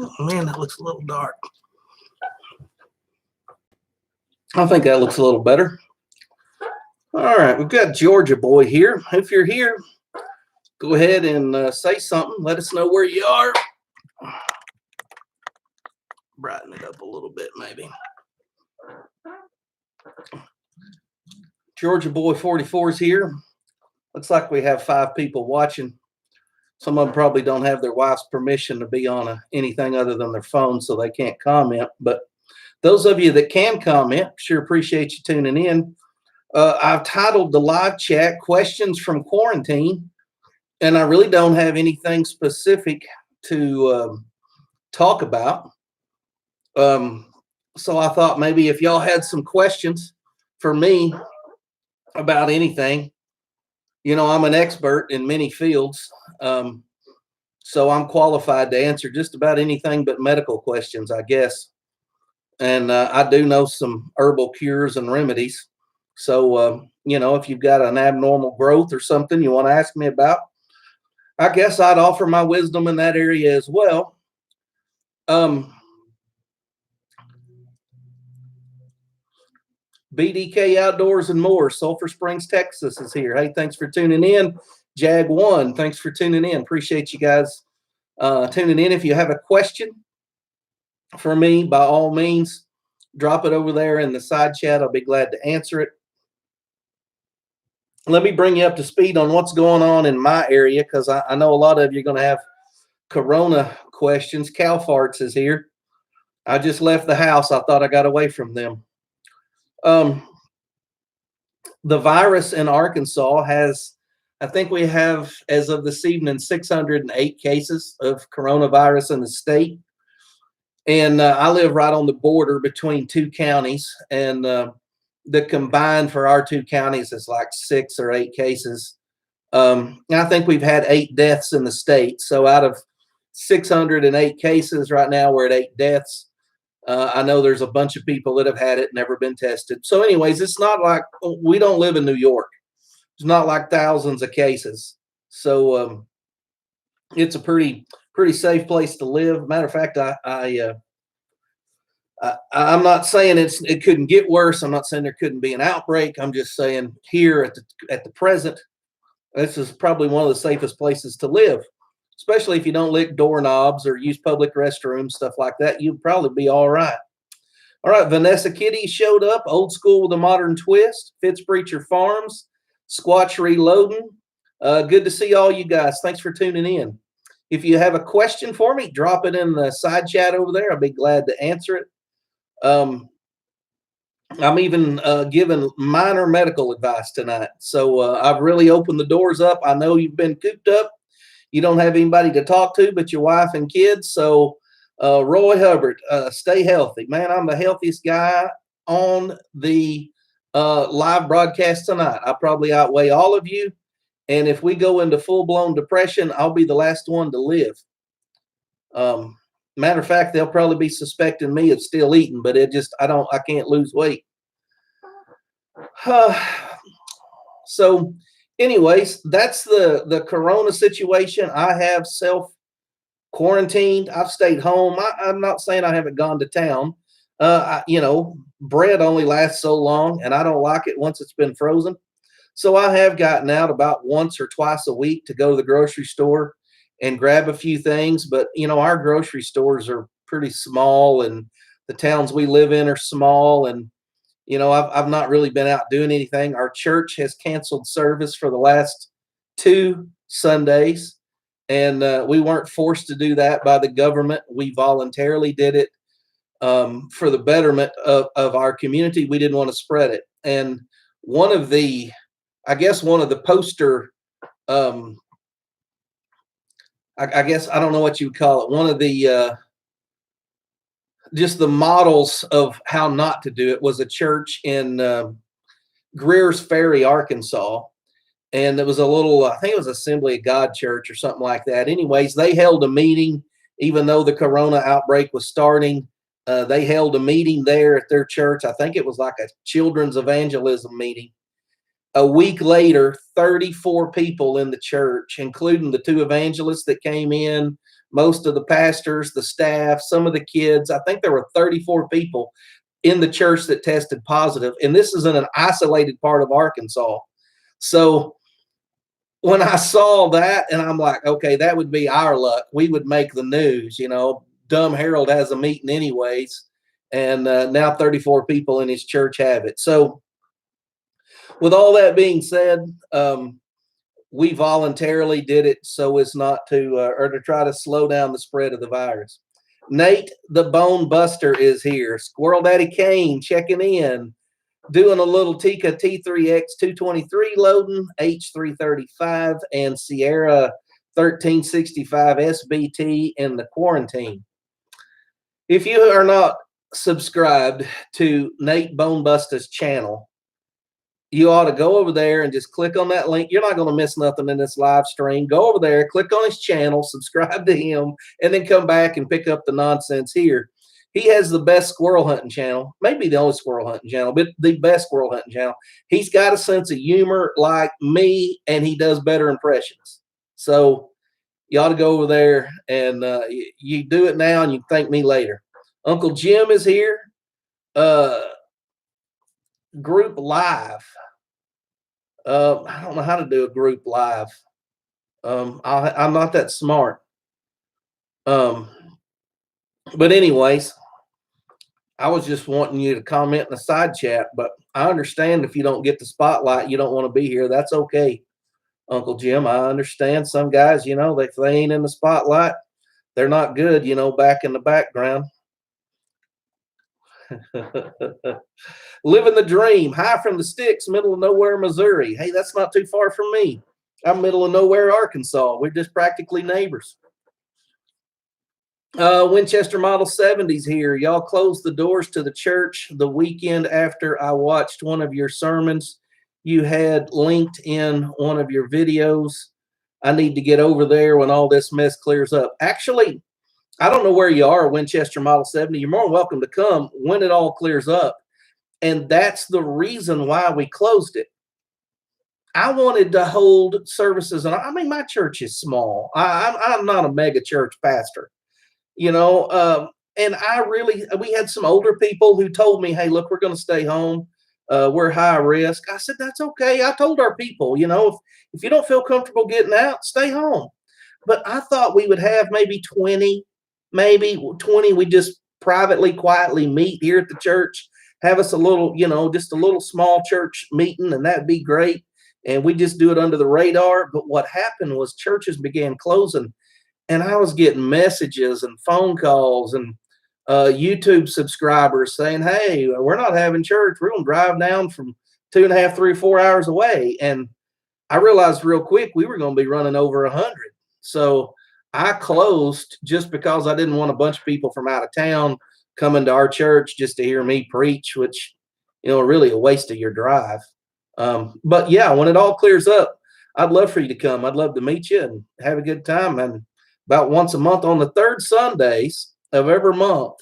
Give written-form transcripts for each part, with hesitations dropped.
Oh, man, that looks a little dark. I think that looks a little better. All right, we've got Georgia Boy here. If you're here, go ahead and say something. Let us know where you are. Brighten it up a little bit, maybe. Georgia Boy 44 is here. Looks like we have 5 people watching. Some of them probably don't have their wife's permission to be on anything other than their phone, so they can't comment. But those of you that can comment, sure appreciate you tuning in. I've titled the live chat Questions from Quarantine, and I really don't have anything specific to talk about. So I thought maybe if y'all had some questions for me about anything, you know, I'm an expert in many fields. So I'm qualified to answer just about anything but medical questions, I guess. And I do know some herbal cures and remedies. So, you know, if you've got an abnormal growth or something you want to ask me about, I guess I'd offer my wisdom in that area as well. BDK Outdoors and More, Sulphur Springs, Texas is here. Hey, thanks for tuning in. Jag1, thanks for tuning in. Appreciate you guys tuning in. If you have a question for me, by all means, drop it over there in the side chat. I'll be glad to answer it. Let me bring you up to speed on what's going on in my area, because I know a lot of you are going to have corona questions. Cal Farts is here. I just left the house. I thought I got away from them. The virus in Arkansas has, I think we have, as of this evening, 608 cases of coronavirus in the state. And I live right on the border between 2 counties, and the combined for our 2 counties is like 6 or 8 cases. I think we've had 8 deaths in the state. So out of 608 cases right now, we're at 8 deaths. I know there's a bunch of people that have had it, never been tested. So anyways, it's not like, we don't live in New York. It's not like thousands of cases. So it's a pretty safe place to live. Matter of fact, I'm not saying it couldn't get worse. I'm not saying there couldn't be an outbreak. I'm just saying here at the present, this is probably one of the safest places to live, especially if you don't lick doorknobs or use public restrooms, stuff like that. You'd probably be all right. All right, Vanessa Kitty showed up, old school with a modern twist. Fitzpreacher Farms, Squatch Reloading. Good to see all you guys. Thanks for tuning in. If you have a question for me, drop it in the side chat over there. I'll be glad to answer it. I'm even giving minor medical advice tonight. So I've really opened the doors up. I know you've been cooped up. You don't have anybody to talk to but your wife and kids. So Roy Hubbard, stay healthy. Man, I'm the healthiest guy on the live broadcast tonight. I probably outweigh all of you. And if we go into full-blown depression, I'll be the last one to live. Matter of fact, they'll probably be suspecting me of still eating, but I can't lose weight. So anyways, that's the corona situation. I have self-quarantined. I've stayed home. I'm not saying I haven't gone to town. You know, bread only lasts so long, and I don't like it once it's been frozen. So I have gotten out about once or twice a week to go to the grocery store and grab a few things. But, you know, our grocery stores are pretty small, and the towns we live in are small. And, you know, I've not really been out doing anything. Our church has canceled service for the last 2 Sundays, and we weren't forced to do that by the government. We voluntarily did it for the betterment of our community. We didn't want to spread it. And one of the poster, I guess, I don't know what you would call it. One of the, just the models of how not to do it was a church in Greer's Ferry, Arkansas. And it was a little, I think it was Assembly of God Church or something like that. Anyways, they held a meeting, even though the corona outbreak was starting. They held a meeting there at their church. I think it was like a children's evangelism meeting. A week later, 34 people in the church, including the two evangelists that came in, most of the pastors, the staff, some of the kids. I think there were 34 people in the church that tested positive, and this is in an isolated part of Arkansas. So when I saw that, and I'm like, okay, that would be our luck. We would make the news. Dumb Harold has a meeting anyways, and now 34 people in his church have it. So with all that being said, we voluntarily did it so as not to, or to try to slow down the spread of the virus. Nate, the Bone Buster, is here. Squirrel Daddy Kane checking in, doing a little Tika T3X223 loading, H335, and Sierra 1365 SBT in the quarantine. If you are not subscribed to Nate Bone Buster's channel, you ought to go over there and just click on that link. You're not going to miss nothing in this live stream. Go over there, click on his channel, subscribe to him, and then come back and pick up the nonsense here. He has the best squirrel hunting channel, maybe the only squirrel hunting channel, but the best squirrel hunting channel. He's got a sense of humor like me, and he does better impressions. So you ought to go over there, and you do it now, and you thank me later. Uncle Jim is here. Group live. I don't know how to do a group live. I'm not that smart. But anyways, I was just wanting you to comment in the side chat, but I understand if you don't get the spotlight, you don't want to be here. That's okay, Uncle Jim. I understand some guys, if they ain't in the spotlight, they're not good, back in the background. Living the dream. Hi from the sticks, middle of nowhere, Missouri. Hey, that's not too far from me. I'm middle of nowhere, Arkansas. We're just practically neighbors. Winchester Model 70s here. Y'all closed the doors to the church the weekend after I watched one of your sermons. You had linked in one of your videos. I need to get over there when all this mess clears up. Actually, I don't know where you are, Winchester Model 70. You're more than welcome to come when it all clears up. And that's the reason why we closed it. I wanted to hold services, and I mean, my church is small. I'm not a mega church pastor, and we had some older people who told me, hey, look, we're going to stay home. We're high risk. I said, that's okay. I told our people, if you don't feel comfortable getting out, stay home. But I thought we would have maybe 20. We just privately, quietly meet here at the church, have us a little, just a little small church meeting, and that'd be great. And we just do it under the radar. But what happened was churches began closing, and I was getting messages and phone calls and YouTube subscribers saying, hey, we're not having church. We're going to drive down from 2.5, 3, 4 hours away. And I realized real quick we were going to be running over 100. So I closed just because I didn't want a bunch of people from out of town coming to our church just to hear me preach, which, really a waste of your drive. But yeah, when it all clears up, I'd love for you to come. I'd love to meet you and have a good time. And about once a month on the third Sundays of every month,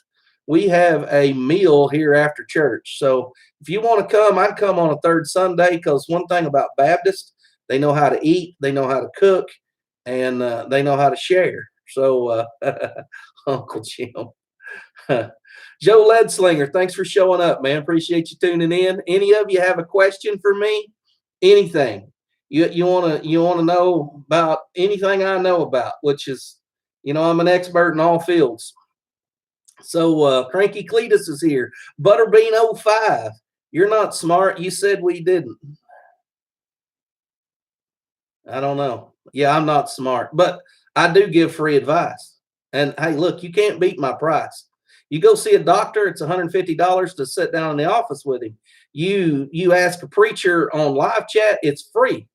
we have a meal here after church. So if you want to come, I'd come on a third Sunday, because one thing about Baptists, they know how to eat, they know how to cook, and they know how to share. So Uncle Jim. Joe Leadslinger, thanks for showing up, man. Appreciate you tuning in. Any of you have a question for me? Anything you want to know about anything I know about, which is, I'm an expert in all fields. So Cranky Cletus is here. Butterbean 05. You're not smart. You said we didn't. I don't know. Yeah, I'm not smart, but I do give free advice. And hey, look, you can't beat my price. You go see a doctor, it's $150 to sit down in the office with him. You ask a preacher on live chat, it's free.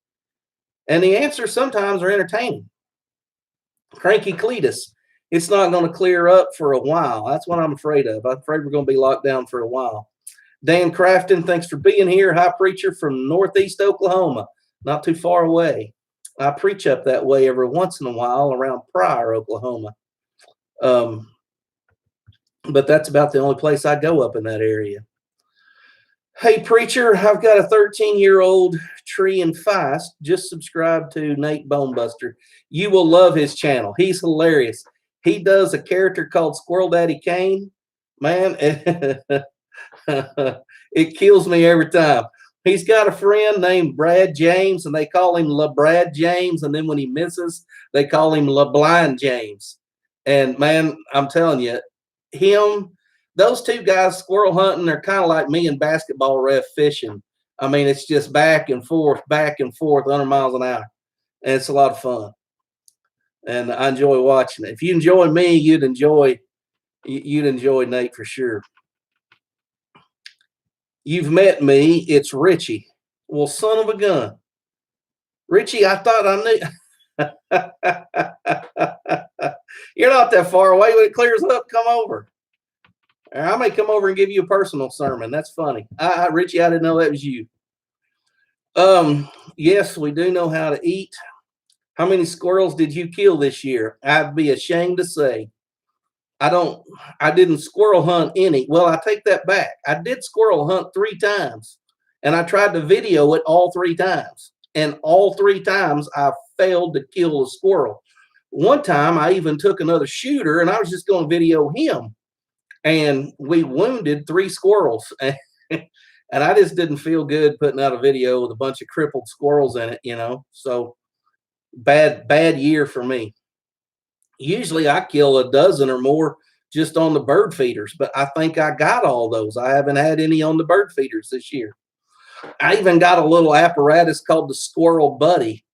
And the answers sometimes are entertaining. Cranky Cletus, it's not going to clear up for a while. That's what I'm afraid of. I'm afraid we're going to be locked down for a while. Dan Crafton, thanks for being here. Hi, preacher from Northeast Oklahoma, not too far away. I preach up that way every once in a while around Pryor, Oklahoma. But that's about the only place I go up in that area. Hey, preacher, I've got a 13-year-old tree and feist. Just subscribe to Nate Bonebuster. You will love his channel. He's hilarious. He does a character called Squirrel Daddy Kane. Man, it kills me every time. He's got a friend named Brad James, and they call him LeBrad James. And then when he misses, they call him LeBlind James. And man, I'm telling you, those two guys squirrel hunting are kind of like me and basketball ref fishing. I mean, it's just back and forth, 100 miles an hour. And it's a lot of fun. And I enjoy watching it. If you enjoy me, you'd enjoy Nate for sure. You've met me. It's Richie. Well, son of a gun. Richie, I thought I knew. You're not that far away. When it clears up, come over. I may come over and give you a personal sermon. That's funny. Richie, I didn't know that was you. Yes, we do know how to eat. How many squirrels did you kill this year? I'd be ashamed to say. I didn't squirrel hunt any. Well, I take that back. I did squirrel hunt 3 times, and I tried to video it all 3 times. And all 3 times I failed to kill a squirrel. One time I even took another shooter and I was just going to video him. And we wounded 3 squirrels. And I just didn't feel good putting out a video with a bunch of crippled squirrels in it, you know. So bad year for me. Usually I kill a dozen or more just on the bird feeders, but I think I got all those. I haven't had any on the bird feeders this year. I even got a little apparatus called the Squirrel Buddy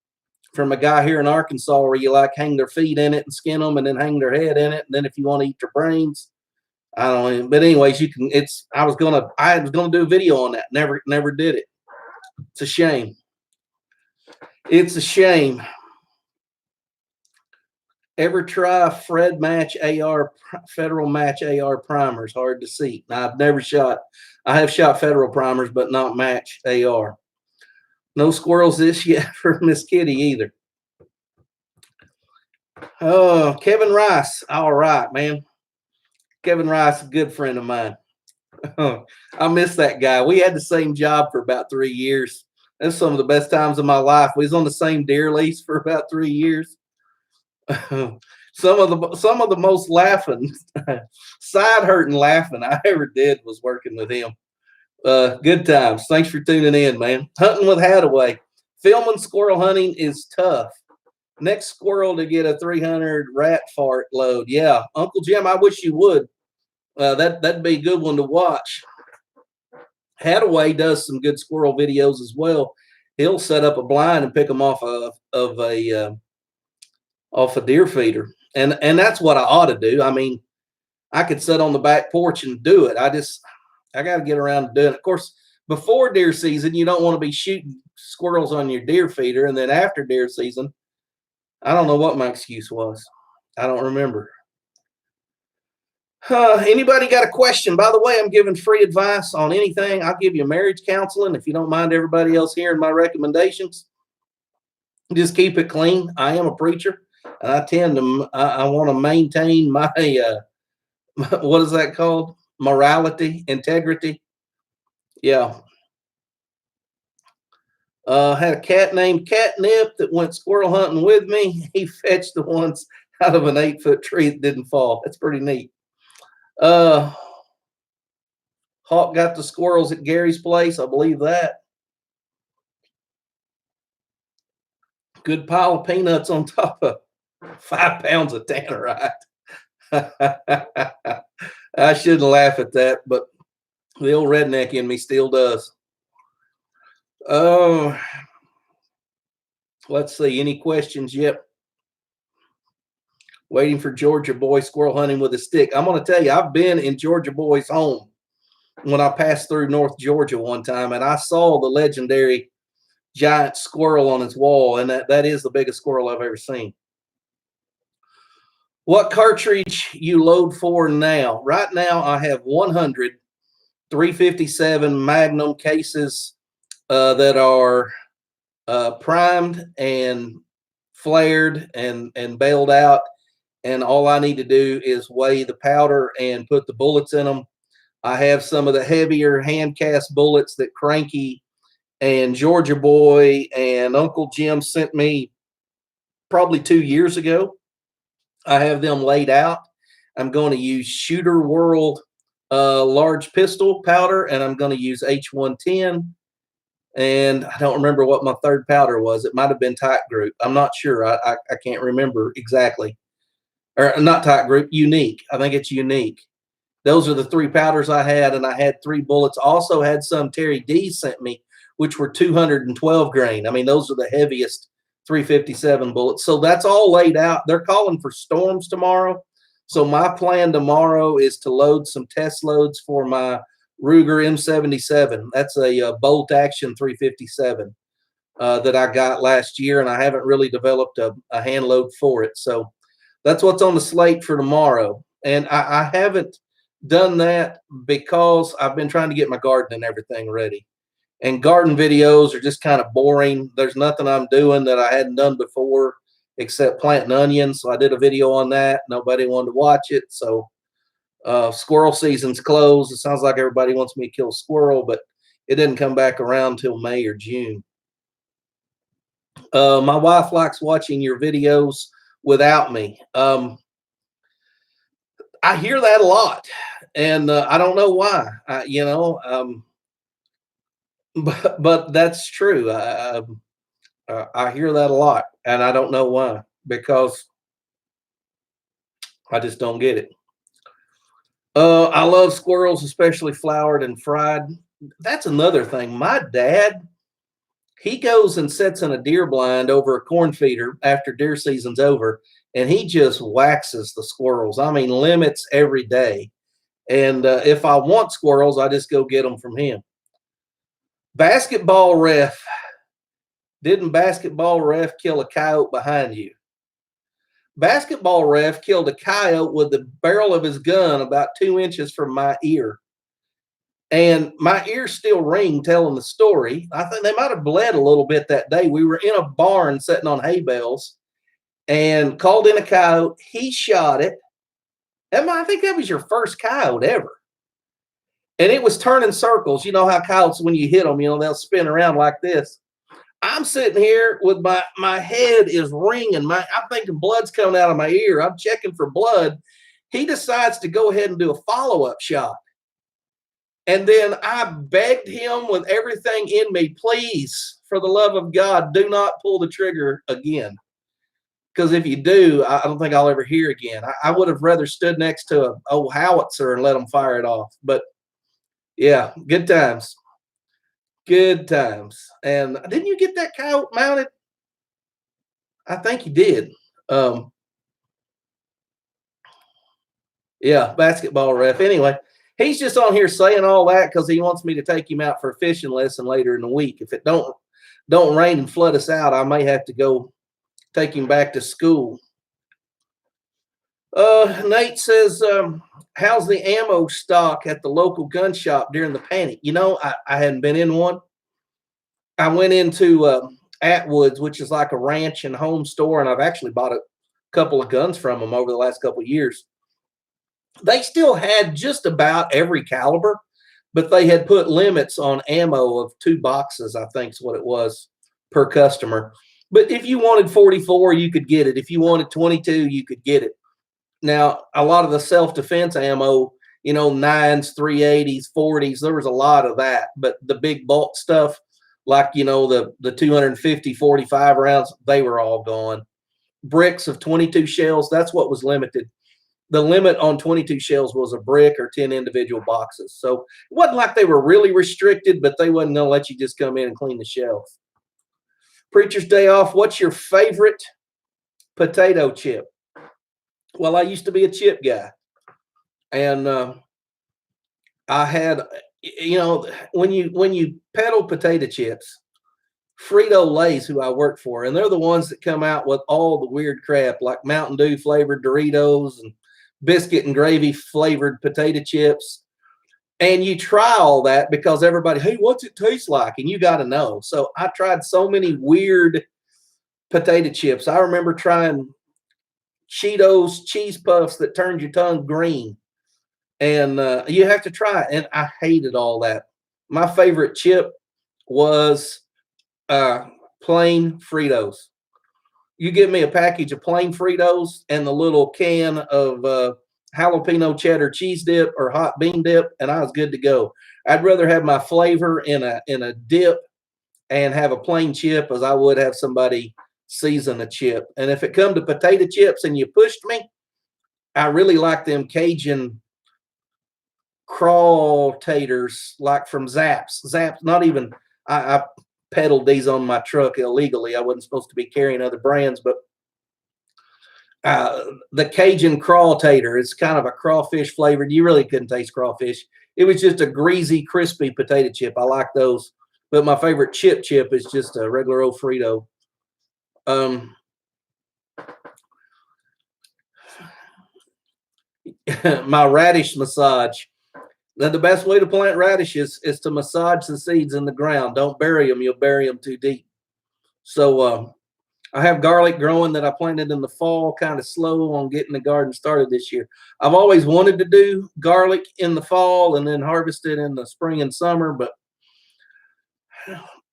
from a guy here in Arkansas where you like hang their feet in it and skin them and then hang their head in it. And then if you want to eat their brains, I don't know. But anyways, you can, I was going to do a video on that. Never did it. It's a shame. It's a shame. Ever try Fred Match AR, Federal Match AR primers? Hard to see. I've never shot. I have shot Federal primers, but not Match AR. No squirrels this year for Miss Kitty either. Oh, Kevin Rice. All right, man. Kevin Rice, a good friend of mine. I miss that guy. We had the same job for about 3 years. That's some of the best times of my life. We was on the same deer lease for about 3 years. Some of the most laughing, side hurting laughing I ever did was working with him. Good times. Thanks for tuning in, man. Hunting with Hadaway. Filming squirrel hunting is tough. Next squirrel to get a 300 rat fart load. Yeah, Uncle Jim, I wish you would. That'd be a good one to watch. Hadaway does some good squirrel videos as well. He'll set up a blind and pick them off a deer feeder, and that's what I ought to do. I mean, I could sit on the back porch and do it. I got to get around to doing it. Of course, before deer season, you don't want to be shooting squirrels on your deer feeder, and then after deer season, I don't know what my excuse was. I don't remember. Anybody got a question? By the way, I'm giving free advice on anything. I'll give you marriage counseling if you don't mind everybody else hearing my recommendations. Just keep it clean. I am a preacher, and I want to maintain my what is that called? Morality, integrity. Yeah. Had a cat named Catnip that went squirrel hunting with me. He fetched the ones out of an 8-foot tree that didn't fall. That's pretty neat. Hawk got the squirrels at Gary's place. I believe that. Good pile of peanuts on top of 5 pounds of tannerite. I shouldn't laugh at that, but the old redneck in me still does. Let's see. Any questions yet? Waiting for Georgia Boy squirrel hunting with a stick. I'm going to tell you, I've been in Georgia Boy's home when I passed through North Georgia one time, and I saw the legendary giant squirrel on his wall, and that is the biggest squirrel I've ever seen. What cartridge you load for now? Right now, I have 100 357 Magnum cases that are primed and flared and bailed out. And all I need to do is weigh the powder and put the bullets in them. I have some of the heavier hand cast bullets that Cranky and Georgia Boy and Uncle Jim sent me probably 2 years ago. I have them laid out. I'm going to use Shooter World large pistol powder, and I'm going to use H110. And I don't remember what my third powder was. It might have been Tight Group. I'm not sure. I can't remember exactly. Or not Tight Group, Unique. I think it's Unique. Those are the three powders I had, and I had 3 bullets. Also had some Terry D sent me, which were 212 grain. I mean, those are the heaviest 357 bullets. So that's all laid out. They're calling for storms tomorrow. So my plan tomorrow is to load some test loads for my Ruger M77. That's a bolt action 357 that I got last year, and I haven't really developed a hand load for it. So that's what's on the slate for tomorrow. And I haven't done that because I've been trying to get my garden and everything ready. And garden videos are just kind of boring. There's nothing I'm doing that I hadn't done before except planting onions. So I did a video on that. Nobody wanted to watch it. So squirrel season's closed. It sounds like everybody wants me to kill a squirrel, but it didn't come back around till May or June. My wife likes watching your videos without me. I hear that a lot, and I don't know why. But that's true. I hear that a lot, and I don't know why, because I just don't get it. I love squirrels, especially flowered and fried. That's another thing. My dad, he goes and sits in a deer blind over a corn feeder after deer season's over, and he just waxes the squirrels. I mean, limits every day. And if I want squirrels, I just go get them from him. Basketball ref. Didn't basketball ref kill a coyote behind you? Basketball ref killed a coyote with the barrel of his gun about 2 inches from my ear. And my ears still ring telling the story. I think they might have bled a little bit that day. We were in a barn sitting on hay bales and called in a coyote. He shot it. And I think that was your first coyote ever. And it was turning circles. You know how coyotes, when you hit them, they'll spin around like this. I'm sitting here with my head is ringing. I'm thinking blood's coming out of my ear. I'm checking for blood. He decides to go ahead and do a follow-up shot. And then I begged him with everything in me, please, for the love of God, do not pull the trigger again. Because if you do, I don't think I'll ever hear again. I would have rather stood next to an old howitzer and let him fire it off. But yeah, good times. Good times. And didn't you get that coyote mounted? I think you did. Yeah, basketball ref. Anyway, he's just on here saying all that because he wants me to take him out for a fishing lesson later in the week. If it don't rain and flood us out, I may have to go take him back to school. Nate says, how's the ammo stock at the local gun shop during the panic? I hadn't been in one. I went into Atwood's, which is like a ranch and home store, and I've actually bought a couple of guns from them over the last couple of years. They still had just about every caliber, but they had put limits on ammo of 2 boxes, I think is what it was, per customer. But if you wanted 44, you could get it. If you wanted 22, you could get it. Now, a lot of the self-defense ammo, 9s, 380s, 40s, there was a lot of that. But the big bulk stuff, like, the 250, 45 rounds, they were all gone. Bricks of 22 shells, that's what was limited. The limit on 22 shells was a brick or 10 individual boxes. So it wasn't like they were really restricted, but they wasn't going to let you just come in and clean the shelf. Preacher's Day Off, what's your favorite potato chip? Well, I used to be a chip guy. And I had, when you peddle potato chips, Frito-Lay's who I work for, and they're the ones that come out with all the weird crap like Mountain Dew flavored Doritos and biscuit and gravy flavored potato chips. And you try all that because everybody, hey, what's it taste like? And you got to know. So I tried so many weird potato chips. I remember trying Cheetos cheese puffs that turned your tongue green. and you have to try it. And I hated all that. My favorite chip was uh, plain Fritos. You give me a package of plain Fritos and the little can of jalapeno cheddar cheese dip or hot bean dip, and I was good to go. I'd rather have my flavor in a dip and have a plain chip as I would have somebody season a chip. And if it come to potato chips and you pushed me, I really like them Cajun crawl taters, like from Zapp's. Zapp's, not even, I peddled these on my truck illegally. I wasn't supposed to be carrying other brands, but the Cajun crawl tater is kind of a crawfish flavored. You really couldn't taste crawfish. It was just a greasy, crispy potato chip. I like those, but my favorite chip is just a regular old Frito. My radish massage. Now, the best way to plant radishes is to massage the seeds in the ground. Don't bury them. You'll bury them too deep. So I have garlic growing that I planted in the fall, kind of slow on getting the garden started this year. I've always wanted to do garlic in the fall and then harvest it in the spring and summer, but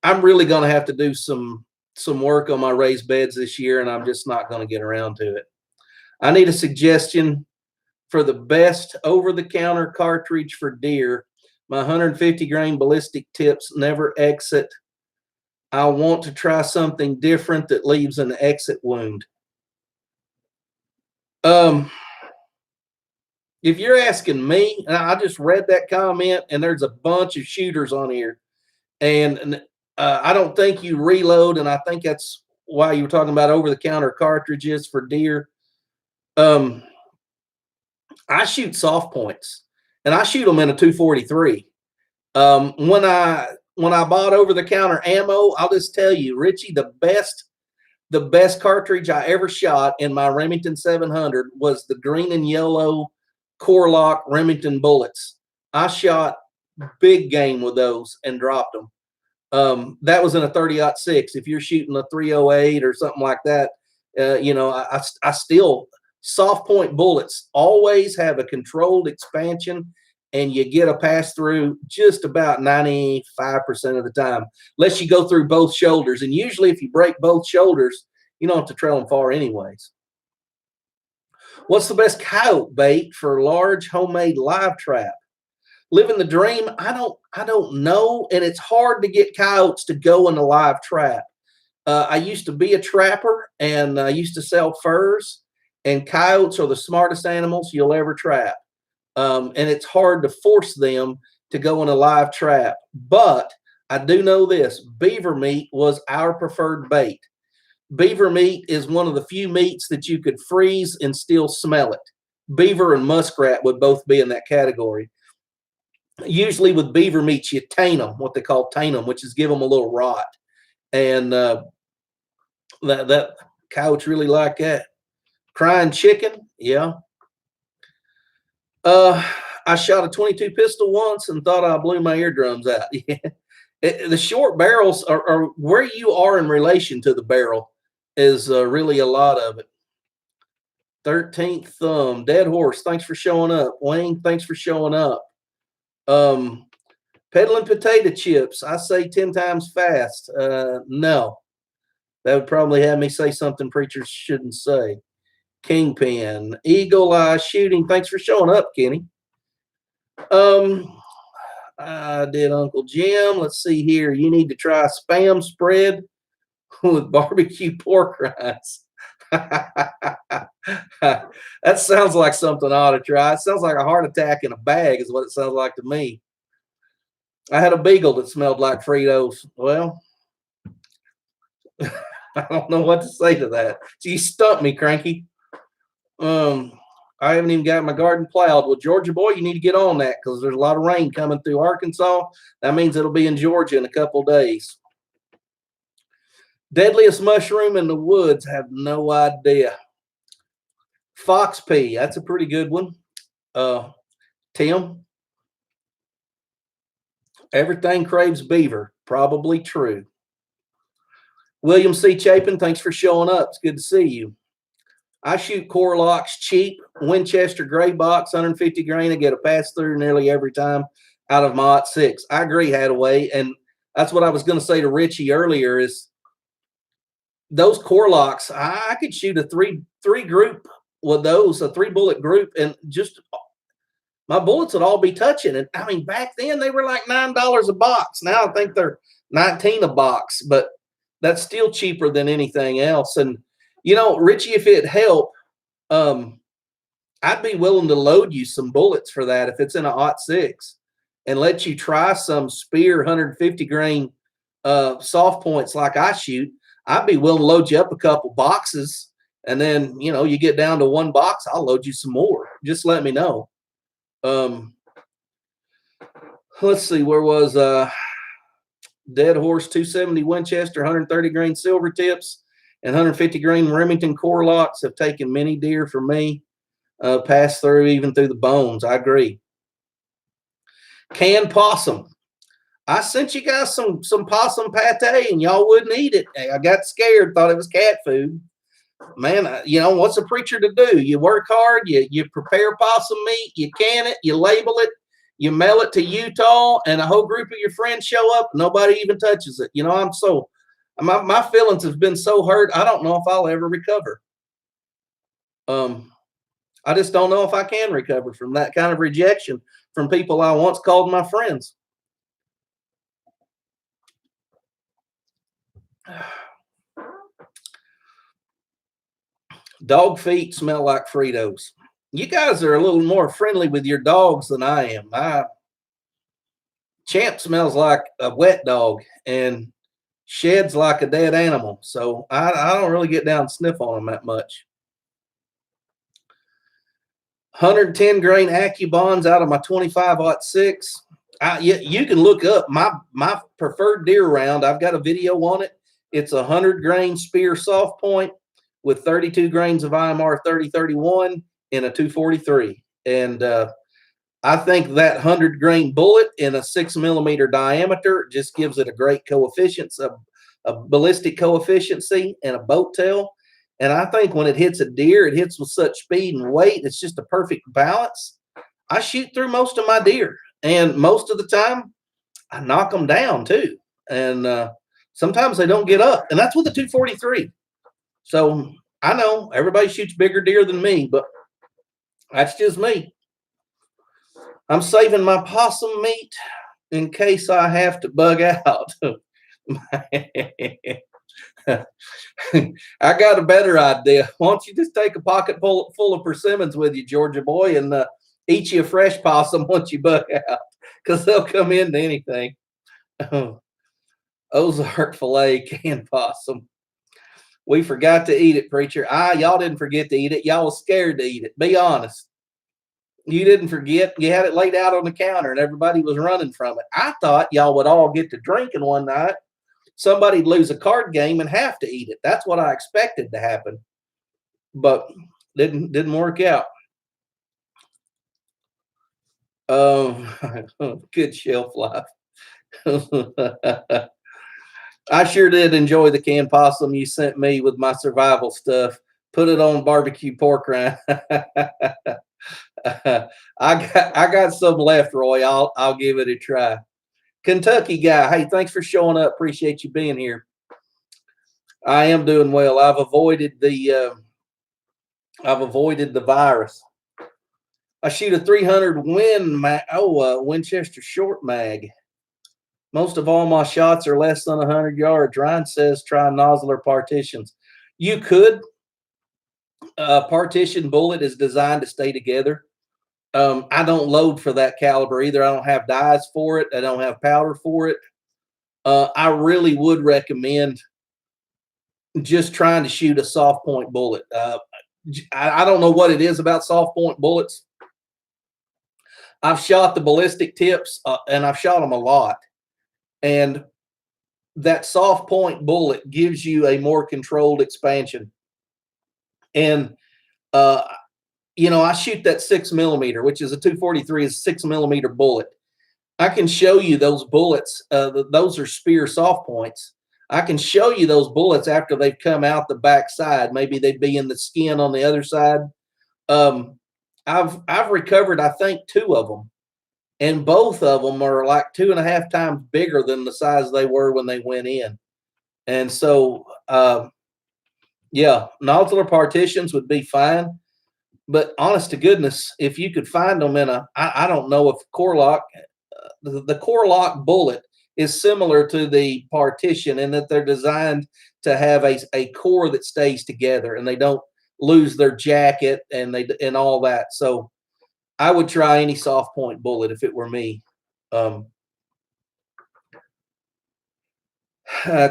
I'm really going to have to do some work on my raised beds this year, and I'm just not going to get around to it. I need a suggestion for the best over-the-counter cartridge for deer. My 150 grain ballistic tips never exit. I want to try something different that leaves an exit wound. If you're asking me, and I just read that comment, and there's a bunch of shooters on here, and I don't think you reload, and I think that's why you were talking about over-the-counter cartridges for deer. I shoot soft points, and I shoot them in a 243. When I bought over-the-counter ammo, I'll just tell you, Richie, the best cartridge I ever shot in my Remington 700 was the green and yellow Core-Lokt Remington bullets. I shot big game with those and dropped them. That was in a 30-06. If you're shooting a 308 or something like that, I still, soft point bullets always have a controlled expansion, and you get a pass through just about 95% of the time, unless you go through both shoulders. And usually if you break both shoulders, you don't have to trail them far anyways. What's the best coyote bait for large homemade live trap? Living the dream. I don't know. And it's hard to get coyotes to go in a live trap. I used to be a trapper, and I used to sell furs, and coyotes are the smartest animals you'll ever trap. And it's hard to force them to go in a live trap. But I do know this: beaver meat was our preferred bait. Beaver meat is one of the few meats that you could freeze and still smell it. Beaver and muskrat would both be in that category. Usually with beaver meats, you taint them, what they call taint them, which is give them a little rot. And that coyotes really like that. Crying chicken, yeah. I shot a 22 pistol once and thought I blew my eardrums out. The short barrels are where you are in relation to the barrel is really a lot of it. 13th thumb, Dead Horse, thanks for showing up. Wayne, thanks for showing up. Peddling potato chips, I say 10 times fast. No, that would probably have me say something preachers shouldn't say. Kingpin, Eagle Eye Shooting, thanks for showing up, Kenny. I did Uncle Jim. Let's see here. You need to try spam spread with barbecue pork rinds. That sounds like something I ought to try. It sounds like a heart attack in a bag is what it sounds like to me. I had a beagle that smelled like Fritos. Well, I don't know what to say to that. So you stumped me, Cranky. I haven't even got my garden plowed. Well, Georgia boy, you need to get on that because there's a lot of rain coming through Arkansas. That means it'll be in Georgia in a couple of days. Deadliest mushroom in the woods, have no idea. Fox pea, that's a pretty good one. Tim, everything craves beaver, probably true. William C. Chapin, thanks for showing up. It's good to see you. I shoot core locks cheap, Winchester gray box, 150 grain. I get a pass through nearly every time out of my .6. I agree, Hadaway, and that's what I was going to say to Richie earlier. Is those core locks? I could shoot a three group with those, a 3-bullet group, and just my bullets would all be touching. And I mean, back then they were like $9 a box. Now I think they're 19 a box, but that's still cheaper than anything else. And Richie, if it helped, I'd be willing to load you some bullets for that if it's in a .6 and let you try some Speer 150 grain soft points like I shoot. I'd be willing to load you up a couple boxes, and then you get down to 1 box, I'll load you some more. Just let me know. Let's see, where was Dead Horse 270 Winchester 130 grain silver tips and 150 grain Remington core locks have taken many deer for me, passed through even through the bones. I agree. Canned possum. I sent you guys some possum pate and y'all wouldn't eat it. I got scared, thought it was cat food. Man, what's a preacher to do? You work hard, you prepare possum meat, you can it, you label it, you mail it to Utah, and a whole group of your friends show up. Nobody even touches it. My feelings have been so hurt. I don't know if I'll ever recover. I just don't know if I can recover from that kind of rejection from people I once called my friends. Dog feet smell like Fritos. You guys are a little more friendly with your dogs than I am. Champ smells like a wet dog and sheds like a dead animal. So I don't really get down and sniff on them that much. 110 grain AccuBonds out of my 25-06. You can look up my preferred deer round. I've got a video on it. It's a 100 grain Speer soft point with 32 grains of IMR 3031 in a 243. And I think that 100 grain bullet in a 6mm diameter just gives it a great coefficient, a ballistic coefficiency and a boat tail. And I think when it hits a deer, it hits with such speed and weight. It's just a perfect balance. I shoot through most of my deer, and most of the time I knock them down too. And sometimes they don't get up, and that's with a 243. So I know everybody shoots bigger deer than me, but that's just me. I'm saving my possum meat in case I have to bug out. I got a better idea. Why don't you just take a pocket full of persimmons with you, Georgia boy, and eat you a fresh possum once you bug out, because they'll come into anything. Ozark filet canned possum. We forgot to eat it, preacher. Y'all didn't forget to eat it. Y'all was scared to eat it. Be honest. You didn't forget. You had it laid out on the counter and everybody was running from it. I thought y'all would all get to drinking one night. Somebody'd lose a card game and have to eat it. That's what I expected to happen. But didn't work out. Good shelf life. I sure did enjoy the canned possum you sent me with my survival stuff. Put it on barbecue pork rind. I got some left, Roy. I'll give it a try. Kentucky guy, hey, thanks for showing up. Appreciate you being here. I am doing well. I've avoided the virus. I shoot a 300 Winchester short mag. Most of all my shots are less than 100 yards. Ryan says try nozzler partitions. You could. Partition bullet is designed to stay together. I don't load for that caliber either. I don't have dyes for it. I don't have powder for it. I really would recommend just trying to shoot a soft point bullet. I don't know what it is about soft point bullets. I've shot the ballistic tips and I've shot them a lot. And that soft point bullet gives you a more controlled expansion. And, I shoot that 6mm, which is a 243 is a 6mm bullet. I can show you those bullets. Those are Speer soft points. I can show you those bullets after they've come out the back side. Maybe they'd be in the skin on the other side. Um, I've recovered, I think, 2 of them, and both of them are like 2.5 times bigger than the size they were when they went in. And so, yeah, nodular partitions would be fine. But honest to goodness, if you could find them in I don't know if Core-Lokt, the Core-Lokt bullet is similar to the partition in that they're designed to have a core that stays together and they don't lose their jacket and all that. So I would try any soft point bullet if it were me. Um,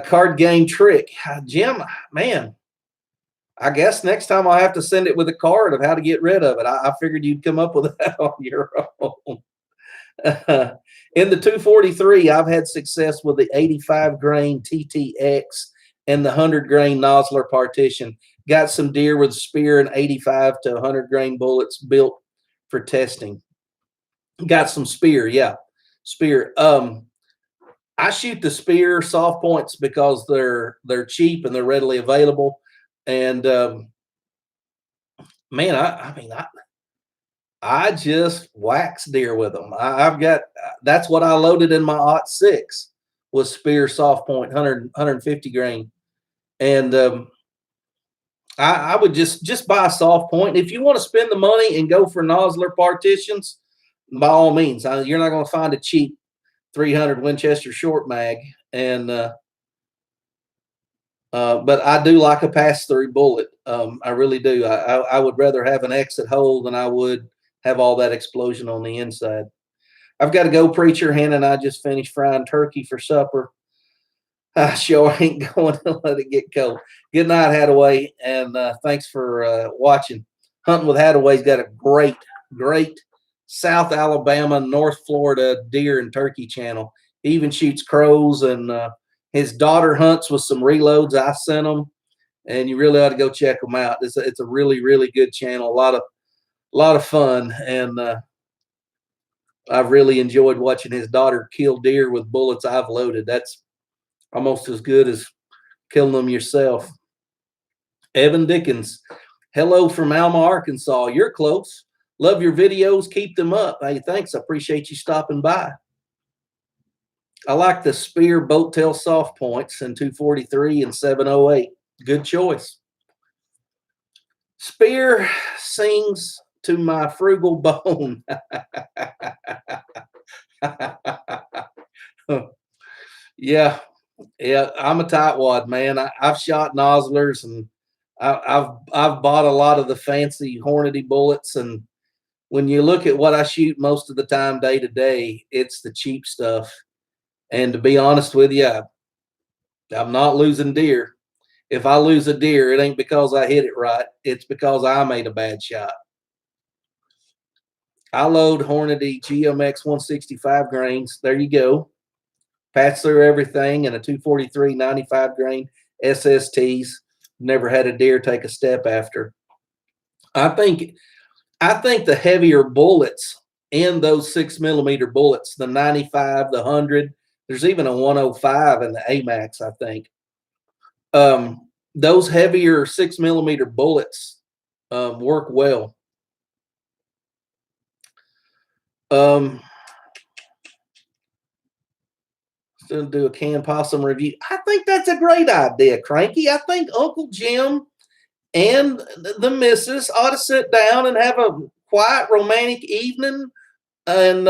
Card game trick, Jim, man. I guess next time I'll have to send it with a card of how to get rid of it. I figured you'd come up with that on your own. In the 243, I've had success with the 85 grain TTX and the 100 grain nodular partition. Got some deer with spear and 85 to 100 grain bullets built for testing. Got some spear, yeah, spear. I shoot the spear soft points because they're cheap and they're readily available. And man, I just wax deer with them. I've got that's what I loaded in my /6 was spear soft point 150 grain, and I would just buy a soft point. If you want to spend the money and go for nodular partitions, by all means. You're not going to find a cheap 300 Winchester short mag, and but I do like a pass-through bullet. I really do. I would rather have an exit hole than I would have all that explosion on the inside. I've got to go, preacher. Hannah and I just finished frying turkey for supper. I sure ain't going to let it get cold. Good night, Hadaway, and thanks for watching. Hunting with Hadaway's got a great South Alabama, North Florida deer and turkey channel. He even shoots crows, and his daughter hunts with some reloads I sent him, and you really ought to go check them out. It's a really good channel. A lot of fun, and I've really enjoyed watching his daughter kill deer with bullets I've loaded. That's almost as good as killing them yourself. Evan Dickens, hello from Alma, Arkansas. You're close. Love your videos. Keep them up. Hey, thanks. I appreciate you stopping by. I like the spear boat tail soft points in 243 and 708. Good choice. Spear sings to my frugal bone. Yeah, I'm a tightwad man. I've shot nozzlers, and I've bought a lot of the fancy Hornady bullets. And when you look at what I shoot most of the time, day to day, it's the cheap stuff. And to be honest with you, I'm not losing deer. If I lose a deer, it ain't because I hit it right. It's because I made a bad shot. I load Hornady GMX 165 grains. There you go. Pass through everything in a 243 95 grain SSTs. Never had a deer take a step after. I think the heavier bullets in those 6mm bullets, the 95, the 100, there's even a 105 in the AMAX, I think. Those heavier 6mm bullets work well. Still do a canned possum review. I think that's a great idea, Cranky. I think Uncle Jim and the missus ought to sit down and have a quiet, romantic evening and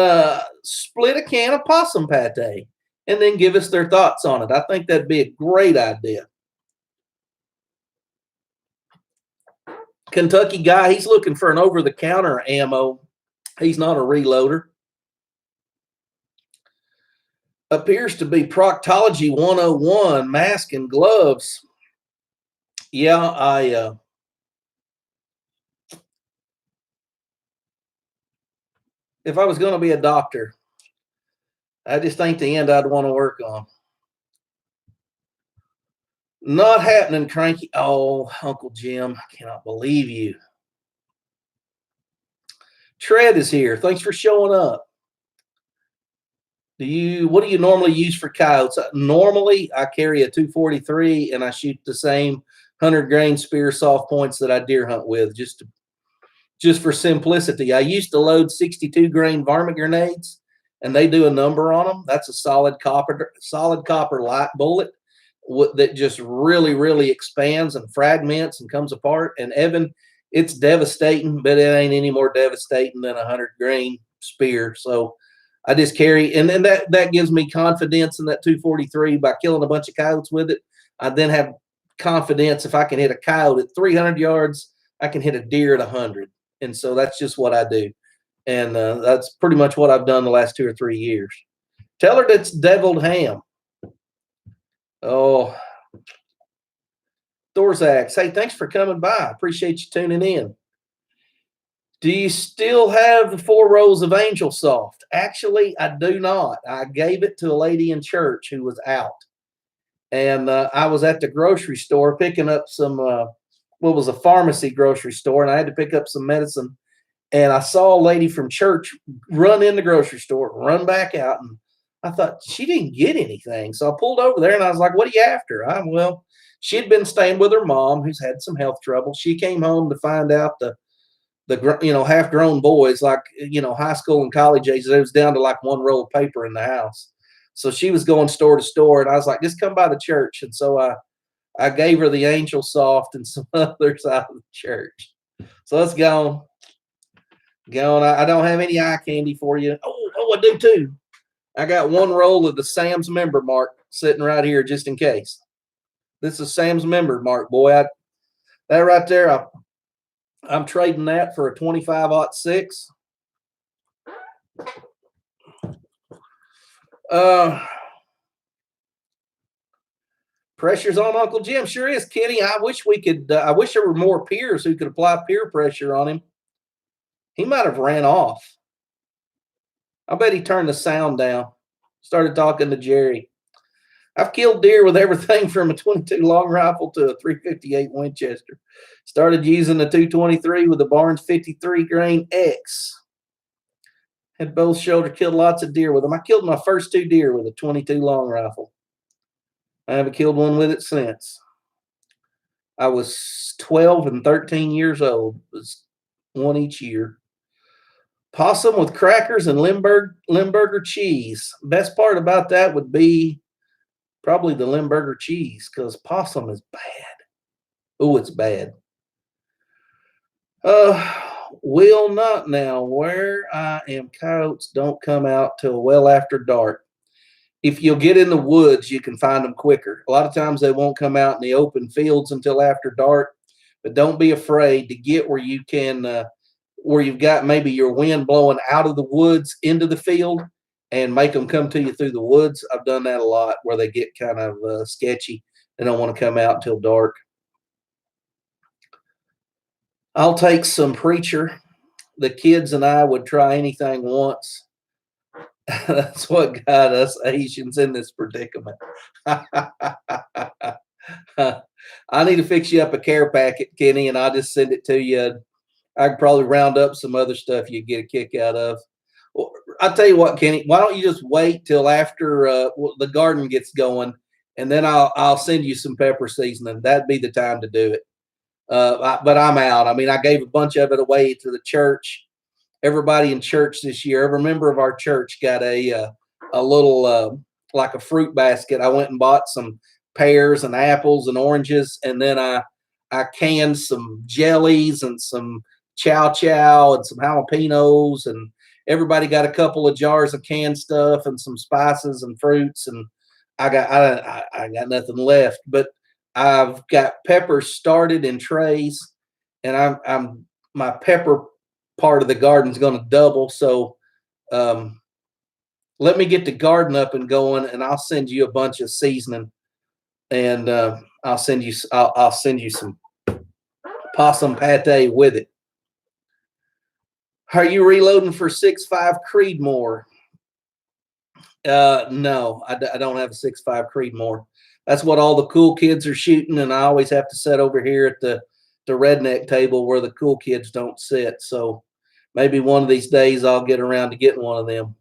split a can of possum pate and then give us their thoughts on it. I think that'd be a great idea. Kentucky guy, he's looking for an over-the-counter ammo. He's not a reloader. Appears to be Proctology 101, mask and gloves. Yeah, if I was going to be a doctor, I just ain't the end I'd want to work on. Not happening, Cranky. Oh, Uncle Jim, I cannot believe you. Tread is here. Thanks for showing up. What do you normally use for coyotes? Normally, I carry a 243 and I shoot the same 100 grain spear soft points that I deer hunt with, just for simplicity. I used to load 62 grain varmint grenades, and they do a number on them. That's a solid copper light bullet that just really, really expands and fragments and comes apart. And Evan, it's devastating, but it ain't any more devastating than a 100 grain spear. So I just carry, and then that gives me confidence in that 243 by killing a bunch of coyotes with it. I then have confidence if I can hit a coyote at 300 yards, I can hit a deer at 100. And so that's just what I do. And that's pretty much what I've done the last 2 or 3 years. Tell her that's deviled ham. Oh, Dorzax. Hey, thanks for coming by. I appreciate you tuning in. Do you still have the 4 rolls of Angel Soft? Actually, I do not. I gave it to a lady in church who was out. And I was at the grocery store picking up some, what was a pharmacy grocery store, and I had to pick up some medicine. And I saw a lady from church run in the grocery store, run back out, and I thought she didn't get anything. So I pulled over there and I was like, "What are you after?" Well, she had been staying with her mom, who's had some health trouble. She came home to find out the half grown boys, like high school and college age, it was down to like 1 roll of paper in the house. So she was going store to store, and I was like, "Just come by the church." And so I gave her the Angel Soft and some others out of the church. So let's go on. I don't have any eye candy for you. I do too. I got 1 roll of the Sam's member mark sitting right here just in case. This is Sam's member mark, boy. That right there, I'm trading that for a 25-06. Pressure's on Uncle Jim. Sure is, Kenny. I wish we could. I wish there were more peers who could apply peer pressure on him. He might have ran off. I bet he turned the sound down. Started talking to Jerry. I've killed deer with everything from a 22 long rifle to a 358 Winchester. Started using the 223 with the Barnes 53 grain X. Had both shoulder, killed lots of deer with them. I killed my first 2 deer with a 22 long rifle. I haven't killed one with it since. I was 12 and 13 years old. It was 1 each year. Possum with crackers and Limburger cheese. Best part about that would be probably the Limburger cheese, because possum is bad. Oh, it's bad. Will not now. Where I am, coyotes don't come out till well after dark. If you'll get in the woods, you can find them quicker. A lot of times they won't come out in the open fields until after dark, but don't be afraid to get where you can, where you've got maybe your wind blowing out of the woods into the field and make them come to you through the woods. I've done that a lot where they get kind of sketchy. They don't want to come out until dark. I'll take some Preacher. The kids and I would try anything once. That's what got us Asians in this predicament. I need to fix you up a care packet, Kenny, and I'll just send it to you. I could probably round up some other stuff you'd get a kick out of. Well, I'll tell you what, Kenny, why don't you just wait till after the garden gets going, and then I'll send you some pepper seasoning. That'd be the time to do it. But I'm out. I mean, I gave a bunch of it away to the church. Everybody in church this year, every member of our church got a little like a fruit basket. I went and bought some pears and apples and oranges, and then I canned some jellies and some chow chow and some jalapenos, and everybody got a couple of jars of canned stuff and some spices and fruits, and I got nothing left, but I've got peppers started in trays, and I'm my pepper part of the garden is going to double. So let me get the garden up and going, and I'll send you a bunch of seasoning, and I'll send you some possum pate with it. Are you reloading for 6.5 Creedmoor? No, I don't have a 6.5 Creedmoor. That's what all the cool kids are shooting, and I always have to sit over here at the redneck table where the cool kids don't sit. So maybe one of these days I'll get around to getting one of them.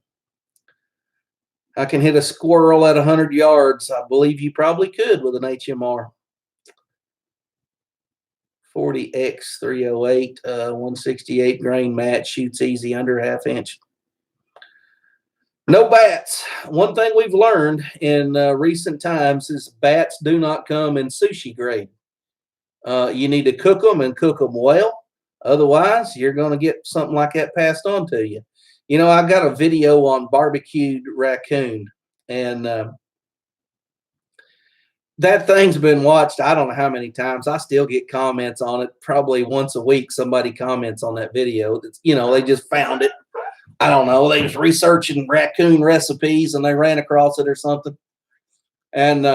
I can hit a squirrel at 100 yards. I believe you probably could with an HMR. 40X 308, 168 grain match, shoots easy under half inch. No bats. One thing we've learned in recent times is bats do not come in sushi grade. You need to cook them and cook them well. Otherwise, you're going to get something like that passed on to you. You know, I got a video on barbecued raccoon, and that thing's been watched I don't know how many times. I still get comments on it. Probably once a week, somebody comments on that video. That's, you know, they just found it. I don't know. They was researching raccoon recipes and they ran across it or something. And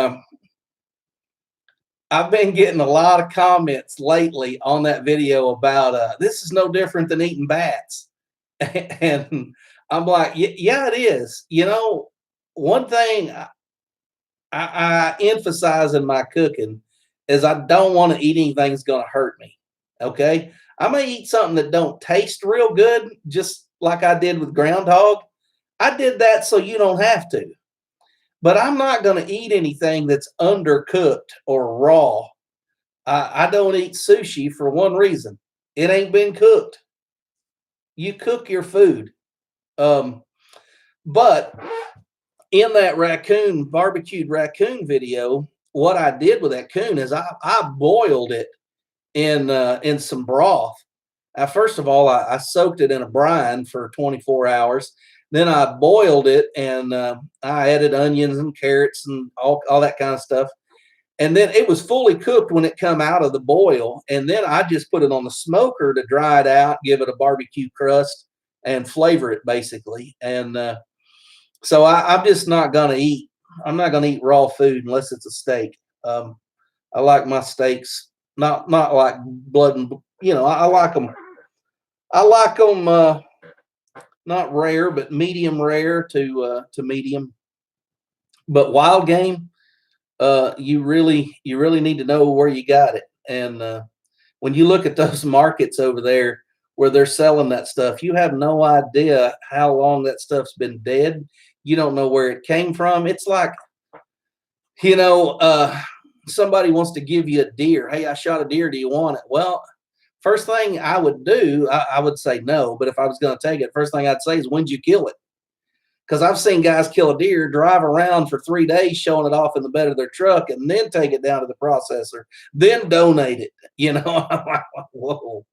I've been getting a lot of comments lately on that video about this is no different than eating bats. And I'm like, yeah, it is. You know, one thing I emphasize in my cooking is I don't want to eat anything that's going to hurt me. Okay. I may eat something that don't taste real good, just like I did with groundhog. I did that so you don't have to. But I'm not going to eat anything that's undercooked or raw. I don't eat sushi for one reason. It ain't been cooked. You cook your food. But in that raccoon, barbecued raccoon video, what I did with that coon is I boiled it in some broth. First of all, I soaked it in a brine for 24 hours. Then I boiled it and I added onions and carrots and all that kind of stuff. And then it was fully cooked when it come out of the boil. And then I just put it on the smoker to dry it out, give it a barbecue crust, and flavor it basically. And so I'm just not gonna eat. I'm not gonna eat raw food unless it's a steak. I like my steaks not like blood and you know I like them. I like them not rare, but medium rare to medium. But wild game, you really need to know where you got it. And when you look at those markets over there where they're selling that stuff, you have no idea how long that stuff's been dead. You don't know where it came from. It's like, you know, somebody wants to give you a deer. Hey, I shot a deer. Do you want it? Well, first thing I would do, I would say no. But if I was going to take it, first thing I'd say is, when'd you kill it? Because I've seen guys kill a deer, drive around for 3 days showing it off in the bed of their truck, and then take it down to the processor, then donate it. You know, I'm like, whoa.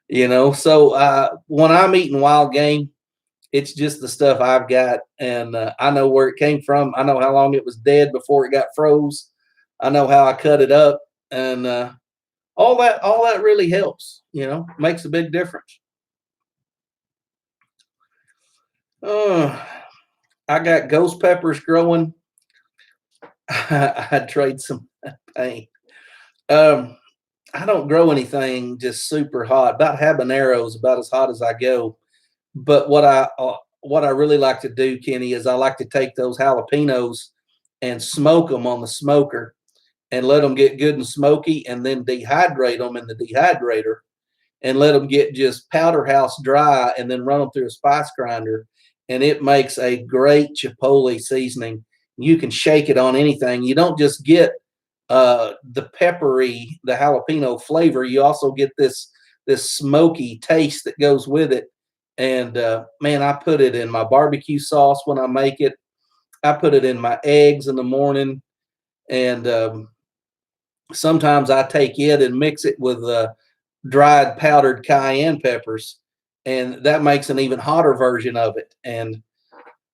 You know, so when I'm eating wild game, it's just the stuff I've got, and I know where it came from. I know how long it was dead before it got froze. I know how I cut it up, and all that really helps. You know, makes a big difference. I got ghost peppers growing. I'd trade some paint. Um, I don't grow anything just super hot. About habaneros, about as hot as I go. But what I really like to do, Kenny, is I like to take those jalapenos and smoke them on the smoker and let them get good and smoky, and then dehydrate them in the dehydrator and let them get just powder house dry, and then run them through a spice grinder, and it makes a great chipotle seasoning. You can shake it on anything. You don't just get the peppery, the jalapeno flavor. You also get this smoky taste that goes with it. And man, I put it in my barbecue sauce when I make it. I put it in my eggs in the morning, and sometimes I take it and mix it with dried powdered cayenne peppers, and that makes an even hotter version of it. And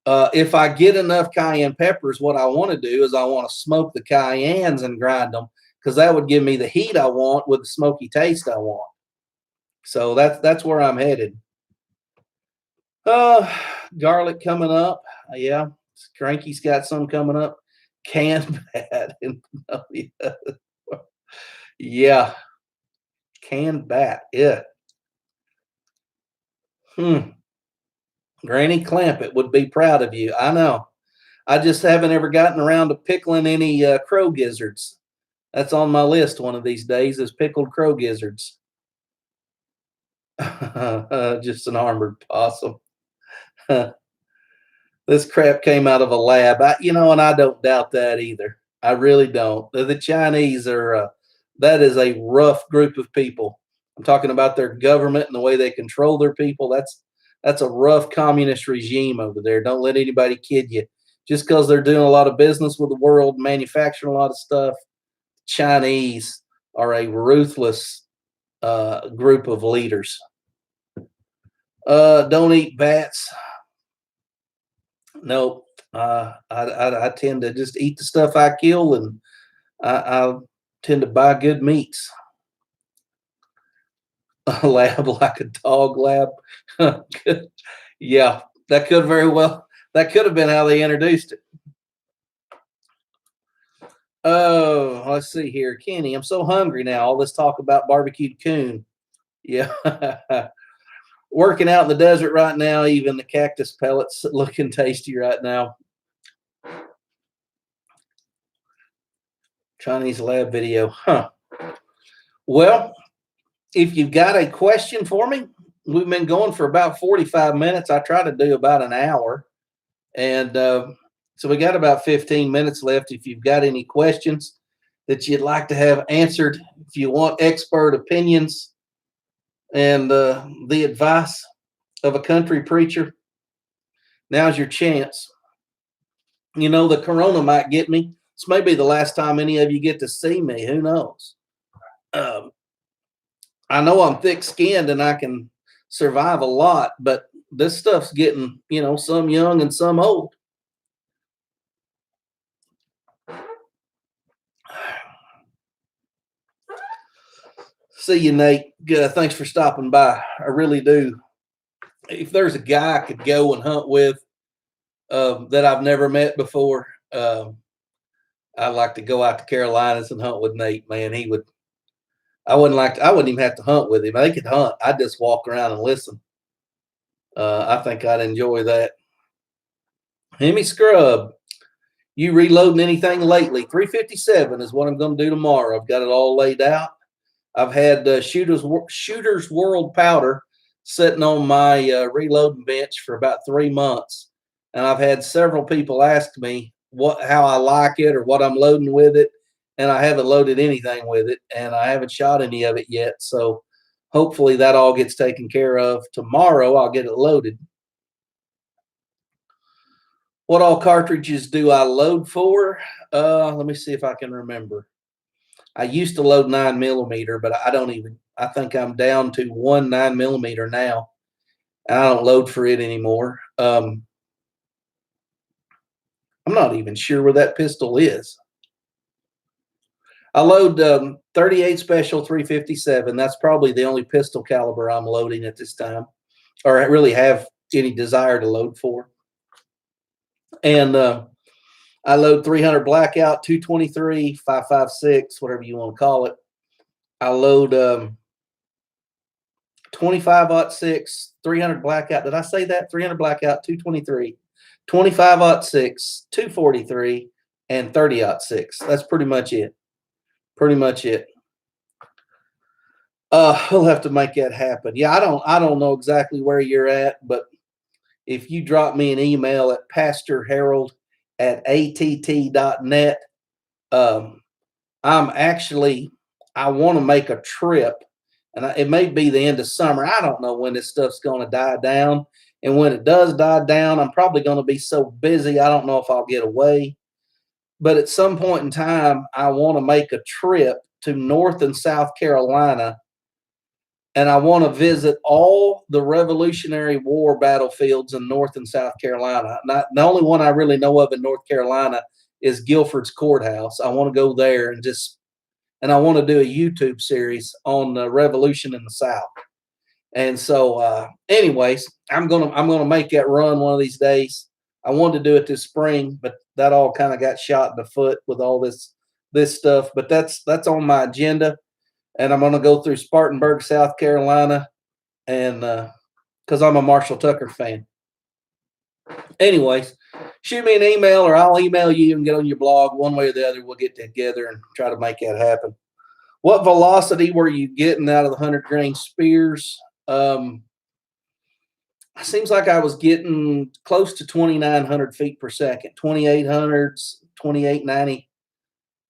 if I get enough cayenne peppers, what I want to do is I want to smoke the cayennes and grind them, because that would give me the heat I want with the smoky taste I want. So that's where I'm headed. Uh, Garlic coming up. Yeah, Cranky's got some coming up. Canned bat. Yeah, canned bat. Yeah. Granny Clampett would be proud of you. I know. I just haven't ever gotten around to pickling any crow gizzards. That's on my list one of these days, is pickled crow gizzards. Just an armored possum. This crap came out of a lab. And I don't doubt that either. I really don't. The Chinese are, that is a rough group of people. I'm talking about their government and the way they control their people. That's a rough communist regime over there. Don't let anybody kid you. Just because they're doing a lot of business with the world, manufacturing a lot of stuff, Chinese are a ruthless group of leaders. Don't eat bats. No, I tend to just eat the stuff I kill, and I tend to buy good meats. A lab like a dog lab. Yeah, that could very well. That could have been how they introduced it. Oh, let's see here, Kenny. I'm so hungry now. All this talk about barbecued coon. Yeah. Working out in the desert right now. Even the cactus pellets looking tasty right now. Chinese lab video. Huh. Well, if you've got a question for me, we've been going for about 45 minutes. I try to do about an hour. And so we got about 15 minutes left. If you've got any questions that you'd like to have answered, if you want expert opinions and the advice of a country preacher, now's your chance. The corona might get me. This may be the last time any of you get to see me. Who knows? I know I'm thick-skinned and I can survive a lot, but this stuff's getting, some young and some old. See you, Nate. Thanks for stopping by. I really do. If there's a guy I could go and hunt with that I've never met before, I'd like to go out to Carolinas and hunt with Nate. Man, he would. I wouldn't even have to hunt with him. They could hunt. I'd just walk around and listen. I think I'd enjoy that. Hemi Scrub, you reloading anything lately? 357 is what I'm going to do tomorrow. I've got it all laid out. I've had Shooter's World powder sitting on my reloading bench for about 3 months, and I've had several people ask me how I like it or what I'm loading with it, and I haven't loaded anything with it, and I haven't shot any of it yet. So hopefully that all gets taken care of. Tomorrow I'll get it loaded. What all cartridges do I load for? Let me see if I can remember. I used to load 9mm, but I think I'm down to one 9mm now. And I don't load for it anymore. I'm not even sure where that pistol is. I load 38 Special 357. That's probably the only pistol caliber I'm loading at this time, or I really have any desire to load for. And I load 300 Blackout, 223, 5.56, whatever you want to call it. I load 25-06, 300 Blackout. Did I say that? 300 Blackout, 223, 25-06, 243, and 30-06. That's pretty much it. Pretty much it. We'll have to make that happen. Yeah, I don't know exactly where you're at, but if you drop me an email at pastorharold@att.net, I want to make a trip, and it may be the end of summer. I don't know when this stuff's going to die down. And when it does die down, I'm probably going to be so busy, I don't know if I'll get away. But at some point in time, I want to make a trip to North and South Carolina, and I want to visit all the Revolutionary War battlefields in North and South Carolina. The only one I really know of in North Carolina is Guilford's Courthouse. I want to go there and I want to do a YouTube series on the Revolution in the South. And so, anyways, I'm gonna make that run one of these days. I wanted to do it this spring, but that all kind of got shot in the foot with all this stuff. But that's on my agenda, and I'm gonna go through Spartanburg, South Carolina, and because I'm a Marshall Tucker fan. Anyways, shoot me an email, or I'll email you and get on your blog. One way or the other, we'll get together and try to make that happen. What velocity were you getting out of the 100 grain spears? seems like I was getting close to 2,900 feet per second, 2,800s, 2,890.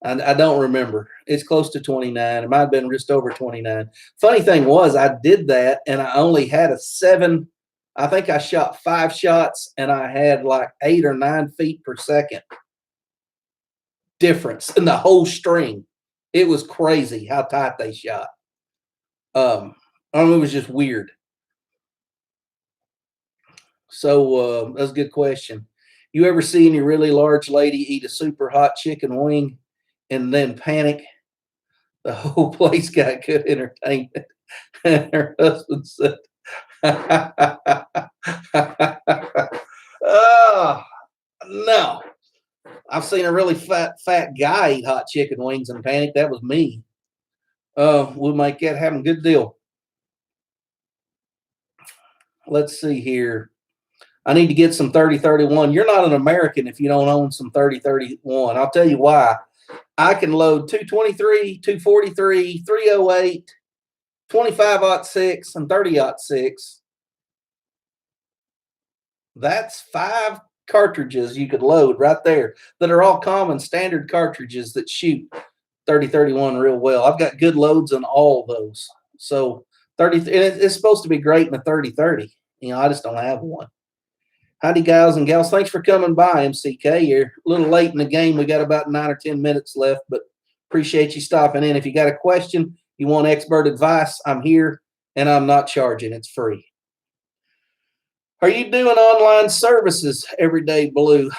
I don't remember. It's close to 29. It might have been just over 29. Funny thing was, I did that and I only had a 7. I think I shot 5 shots and I had like 8 or 9 feet per second difference in the whole string. It was crazy how tight they shot. It was just weird. So that's a good question. You ever see any really large lady eat a super hot chicken wing and then panic? The whole place got good entertainment. And her husband said, oh, no. I've seen a really fat guy eat hot chicken wings and panic. That was me. We'll make that happen. Good deal. Let's see here. I need to get some 3031. You're not an American if you don't own some 3031. I'll tell you why. I can load 223, 243, 308, 25-06, and 30-06. That's 5 cartridges you could load right there that are all common standard cartridges that shoot 3031 real well. I've got good loads on all those. So 30, and it's supposed to be great in a 3030. I just don't have one. Howdy, guys and gals. Thanks for coming by, MCK. You're a little late in the game. We got about 9 or 10 minutes left, but appreciate you stopping in. If you got a question, you want expert advice, I'm here, and I'm not charging. It's free. Are you doing online services every day, Blue?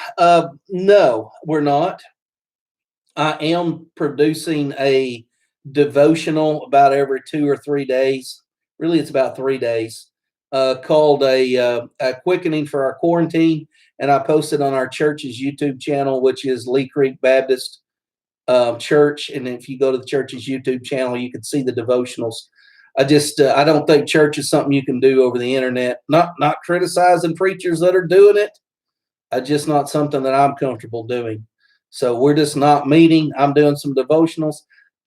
No, we're not. I am producing a devotional about every 2 or 3 days. Really, it's about 3 days. Called a quickening for our quarantine, and I posted on our church's YouTube channel, which is Lee Creek Baptist Church. And if you go to the church's YouTube channel, you can see the devotionals. I don't think church is something you can do over the internet. Not criticizing preachers that are doing it. Just not something that I'm comfortable doing. So we're just not meeting. I'm doing some devotionals.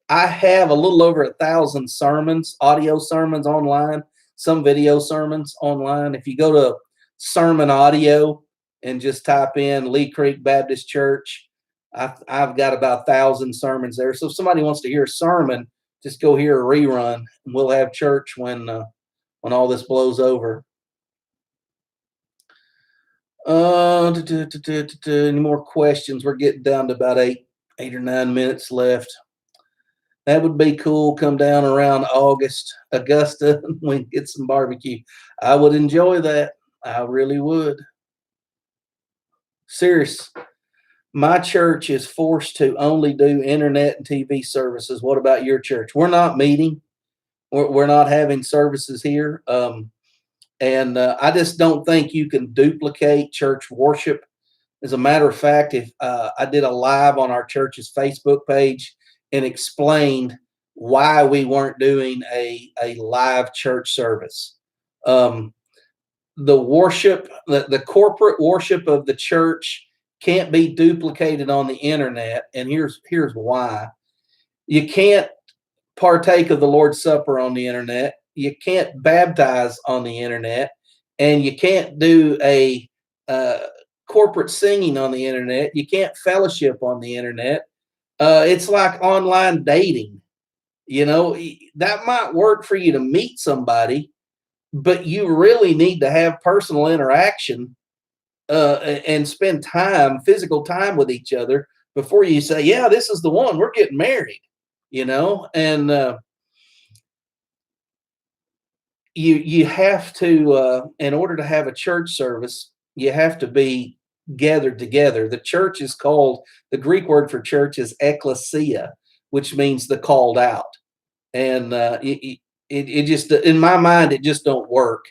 I have a little over 1,000 sermons, audio sermons online, some video sermons online. If you go to sermon audio and just type in Lee Creek Baptist Church, I've got about 1,000 sermons there. So if somebody wants to hear a sermon, just go hear a rerun, and we'll have church when all this blows over. Any more questions? We're getting down to about 8 or 9 minutes left. That would be cool. Come down around Augusta, and we can get some barbecue. I would enjoy that. I really would. Serious. My church is forced to only do internet and TV services. What about your church? We're not meeting. We're not having services here. And I just don't think you can duplicate church worship. As a matter of fact, if I did a live on our church's Facebook page and explained why we weren't doing a live church service. The worship, the corporate worship of the church can't be duplicated on the internet. And here's why. You can't partake of the Lord's Supper on the internet. You can't baptize on the internet, and you can't do a corporate singing on the internet. You can't fellowship on the internet. It's like online dating. That might work for you to meet somebody, but you really need to have personal interaction and spend physical time with each other before you say, yeah, this is the one, we're getting married, and you have to, in order to have a church service, you have to be gathered together. The church is called, the Greek word for church is ekklesia, which means the called out. And it just, in my mind, it just don't work.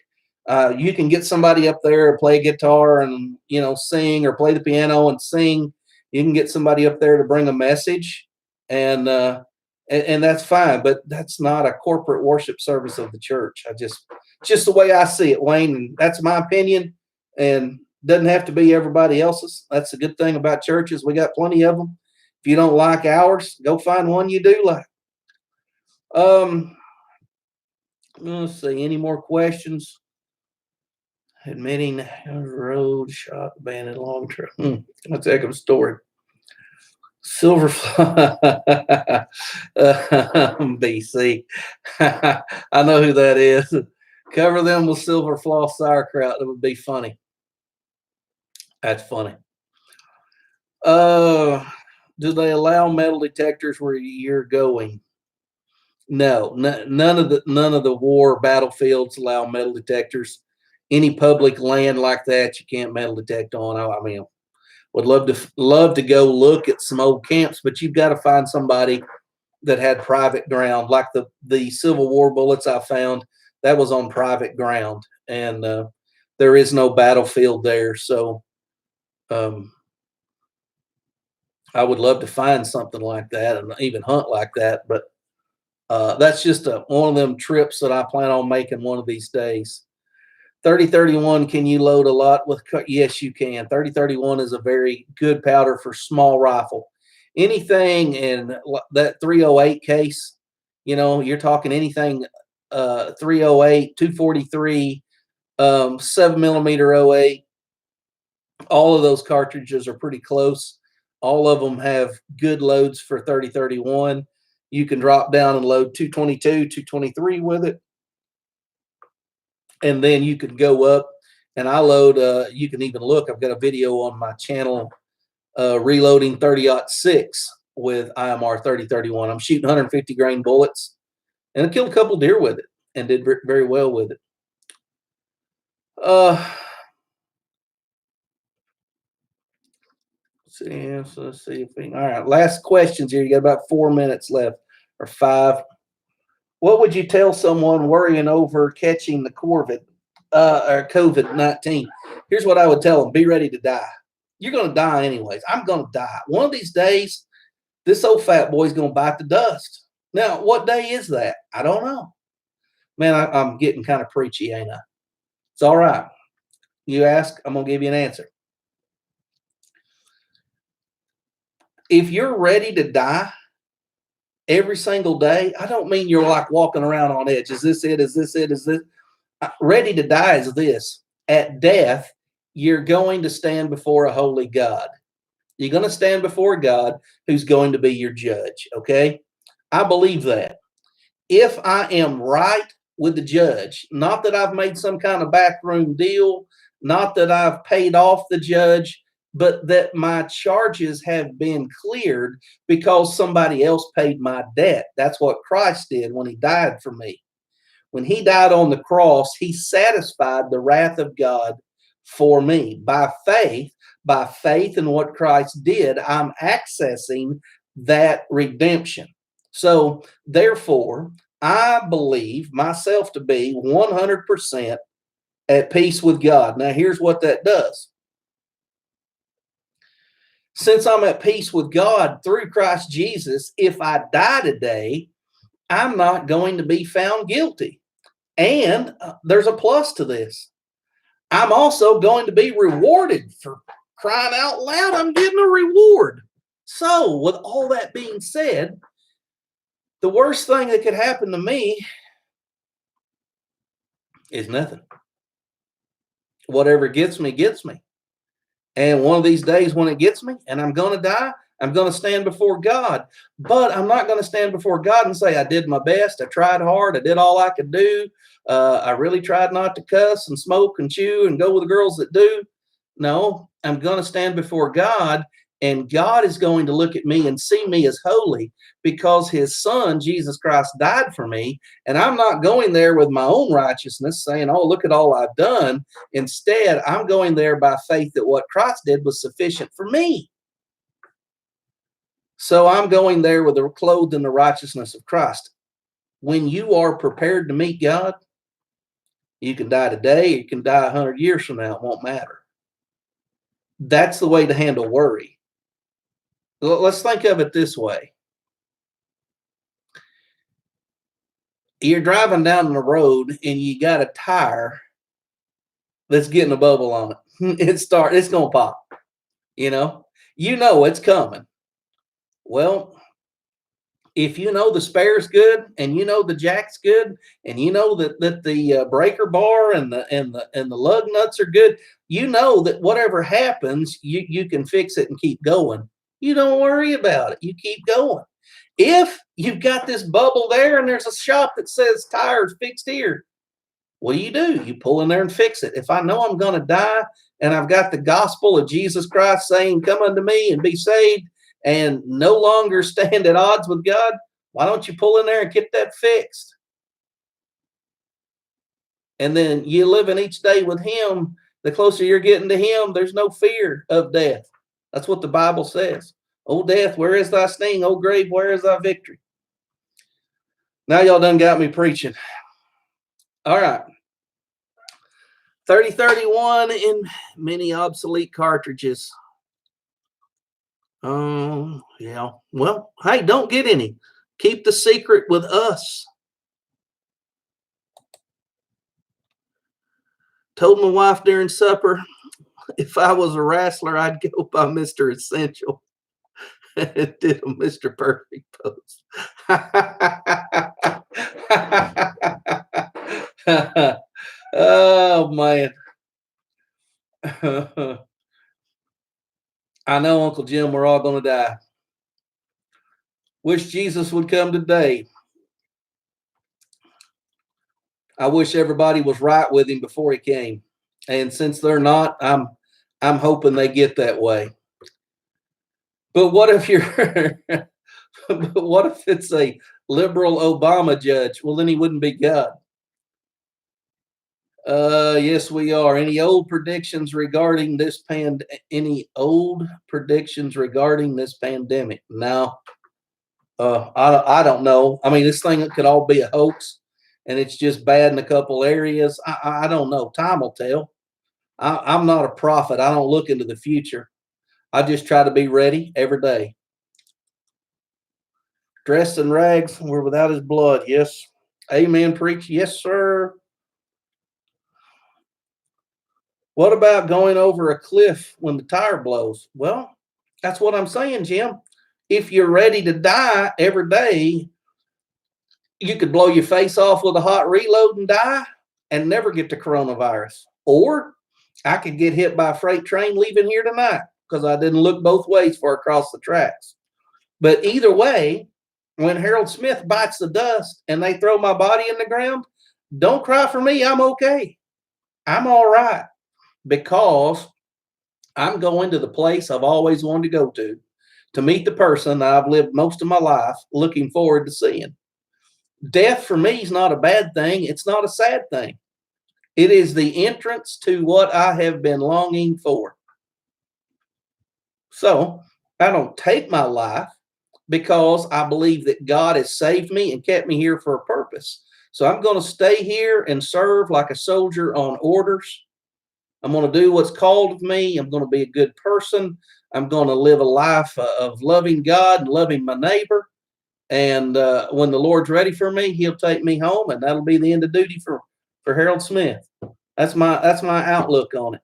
You can get somebody up there and play guitar and, sing, or play the piano and sing. You can get somebody up there to bring a message, and that's fine, but that's not a corporate worship service of the church. Just the way I see it, Wayne, and that's my opinion, and doesn't have to be everybody else's. That's a good thing about churches. We got plenty of them. If you don't like ours, go find one you do like. Let's see, any more questions? Admitting road shot abandoned long term. That's a heck of a story. Silver BC. I know who that is. Cover them with silver floss sauerkraut. That would be funny. That's funny. Uh, do they allow metal detectors where you're going? No, none of the war battlefields allow metal detectors. Any public land like that, you can't metal detect on. I mean, would love to go look at some old camps, but you've got to find somebody that had private ground, like the Civil War bullets I found. That was on private ground, and there is no battlefield there. So um, I would love to find something like that and even hunt like that, but that's just one of them trips that I plan on making one of these days. 3031, can you load a lot with? Yes, you can. 3031 is a very good powder for small rifle. Anything in that 308 case, you're talking anything 308, 243, 7mm 08. All of those cartridges are pretty close. All of them have good loads for 3031. You can drop down and load 222, 223 with it. And then you can go up and I load, you can even look, I've got a video on my channel reloading 30-06 with IMR 3031. I'm shooting 150 grain bullets and I killed a couple deer with it and did very well with it. Let's see if we, all right, last questions here. You got about 4 minutes left or 5. What would you tell someone worrying over catching the or COVID-19? Here's what I would tell them: be ready to die. You're going to die anyways. I'm going to die. One of these days, this old fat boy's going to bite the dust. Now, what day is that? I don't know. Man, I'm getting kind of preachy, ain't I? It's all right. You ask, I'm going to give you an answer. If you're ready to die every single day, I don't mean you're like walking around on edge. Is this it? Is this it? Is this? Ready to die is this: at death, you're going to stand before a holy God. You're going to stand before God who's going to be your judge. Okay. I believe that. If I am right with the judge, not that I've made some kind of backroom deal, not that I've paid off the judge, but that my charges have been cleared because somebody else paid my debt. That's what Christ did when he died for me. When he died on the cross, he satisfied the wrath of God for me. By faith in what Christ did, I'm accessing that redemption. So therefore, I believe myself to be 100% at peace with God. Now, here's what that does. Since I'm at peace with God through Christ Jesus, if I die today, I'm not going to be found guilty. And there's a plus to this. I'm also going to be rewarded for crying out loud. I'm getting a reward. So, with all that being said, the worst thing that could happen to me is nothing. Whatever gets me, gets me. And one of these days when it gets me and I'm going to die, I'm going to stand before God. But I'm not going to stand before God and say, I did my best. I tried hard. I did all I could do. I really tried not to cuss and smoke and chew and go with the girls that do. No, I'm going to stand before God, and God is going to look at me and see me as holy because his son, Jesus Christ, died for me. And I'm not going there with my own righteousness saying, oh, look at all I've done. Instead, I'm going there by faith that what Christ did was sufficient for me. So I'm going there with the clothed in the righteousness of Christ. When you are prepared to meet God, you can die today, you can die 100 years from now, it won't matter. That's the way to handle worry. Let's think of it this way. You're driving down the road and you got a tire that's getting a bubble on it. It's going to pop. You know it's coming. Well, if you know the spare's good and you know the jack's good and you know that the breaker bar and the lug nuts are good, you know that whatever happens, you can fix it and keep going. You don't worry about it. You keep going. If you've got this bubble there and there's a shop that says tires fixed here, what do? You pull in there and fix it. If I know I'm going to die and I've got the gospel of Jesus Christ saying, come unto me and be saved and no longer stand at odds with God, why don't you pull in there and get that fixed? And then you living each day with him. The closer you're getting to him, there's no fear of death. That's what the Bible says. O death, where is thy sting? O grave, where is thy victory? Now y'all done got me preaching. All right. 3031 in many obsolete cartridges. Yeah. Well, hey, don't get any. Keep the secret with us. Told my wife during supper, if I was a wrestler, I'd go by Mr. Essential. It did a Mr. Perfect pose. Oh, man. I know, Uncle Jim, we're all going to die. Wish Jesus would come today. I wish everybody was right with him before he came. And since they're not, I'm hoping they get that way. But what if you're but what if it's a liberal Obama judge? Well, then he wouldn't be God. Yes, we are. Any old predictions regarding this any old predictions regarding this pandemic? No. I don't know. I mean, this thing could all be a hoax and it's just bad in a couple areas. I don't know. Time will tell. I'm not a prophet. I don't look into the future. I just try to be ready every day. Dressed in rags, we're without his blood. Yes. Amen, preach. Yes, sir. What about going over a cliff when the tire blows? Well, that's what I'm saying, Jim. If you're ready to die every day, you could blow your face off with a hot reload and die and never get the coronavirus. Or I could get hit by a freight train leaving here tonight because I didn't look both ways for across the tracks. But either way, when Harold Smith bites the dust and they throw my body in the ground, don't cry for me. I'm okay. I'm all right because I'm going to the place I've always wanted to go to meet the person that I've lived most of my life looking forward to seeing. Death for me is not a bad thing. It's not a sad thing. It is the entrance to what I have been longing for. So I don't take my life because I believe that God has saved me and kept me here for a purpose. So I'm going to stay here and serve like a soldier on orders. I'm going to do what's called of me. I'm going to be a good person. I'm going to live a life of loving God and loving my neighbor. And when the Lord's ready for me, he'll take me home, and that'll be the end of duty for Harold Smith. That's my outlook on it.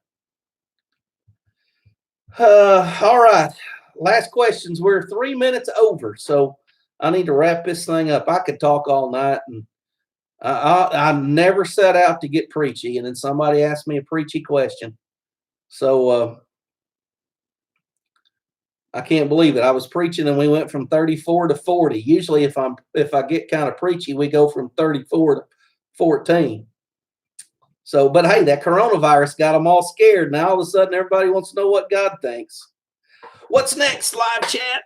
All right. Last questions. We're 3 minutes over, so I need to wrap this thing up. I could talk all night, and I never set out to get preachy, and then somebody asked me a preachy question. So I can't believe it. I was preaching and we went from 34 to 40. Usually if I get kind of preachy, we go from 34 to 14. So, but hey, that coronavirus got them all scared. Now all of a sudden everybody wants to know what God thinks. What's next, live chat?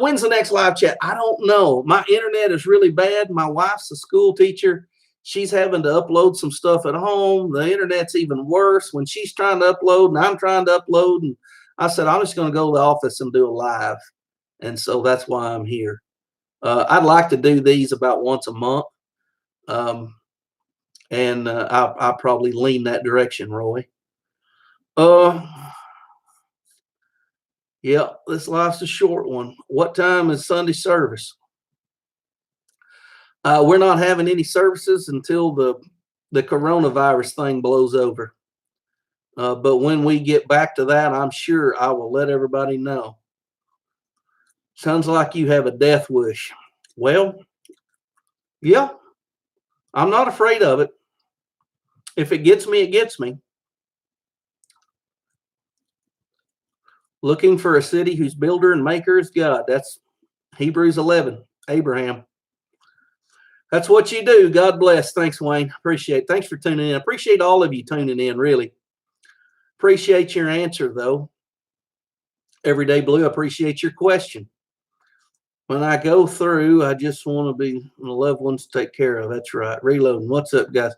When's the next live chat? I don't know. My internet is really bad. My wife's a school teacher. She's having to upload some stuff at home. The internet's even worse when she's trying to upload and I'm trying to upload. And I said, I'm just going to go to the office and do a live. And so that's why I'm here. I'd like to do these about once a month. And I'll probably lean that direction, Roy. Yeah, this life's a short one. What time is Sunday service? We're not having any services until the coronavirus thing blows over. But when we get back to that, I'm sure I will let everybody know. Sounds like you have a death wish. Well, yeah, I'm not afraid of it. If it gets me, it gets me. Looking for a city whose builder and maker is God. That's Hebrews 11, Abraham. That's what you do. God bless. Thanks, Wayne. Appreciate it. Thanks for tuning in. Appreciate all of you tuning in, really. Appreciate your answer, though. Everyday Blue, appreciate your question. When I go through, I just want to be my loved ones to take care of. That's right. Reloading. What's up, guys?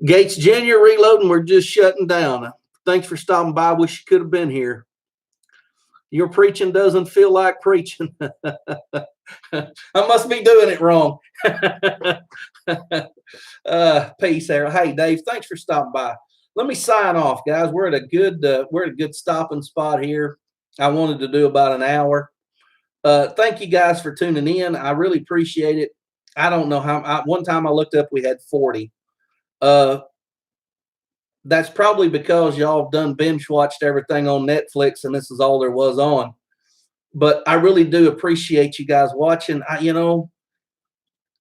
Gates Jr. reloading. We're just shutting down. Thanks for stopping by. Wish you could have been here. Your preaching doesn't feel like preaching. I must be doing it wrong. Peace, Harold. Hey, Dave. Thanks for stopping by. Let me sign off, guys. We're at a good stopping spot here. I wanted to do about an hour. Thank you guys for tuning in. I really appreciate it. I don't know how. One time I looked up, we had 40. That's probably because y'all have done binge watched everything on Netflix, and this is all there was on. But I really do appreciate you guys watching.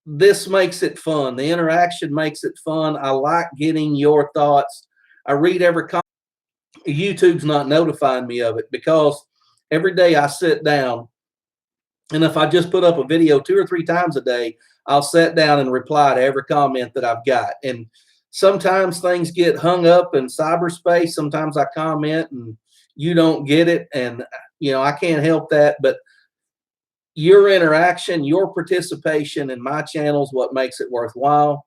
This makes it fun. The interaction makes it fun. I like getting your thoughts. I read every comment. YouTube's not notifying me of it because every day I sit down, and if I just put up a video 2 or 3 times a day, I'll sit down and reply to every comment that I've got. And sometimes things get hung up in cyberspace. Sometimes I comment and you don't get it. And, I can't help that. But your interaction, your participation in my channel is what makes it worthwhile.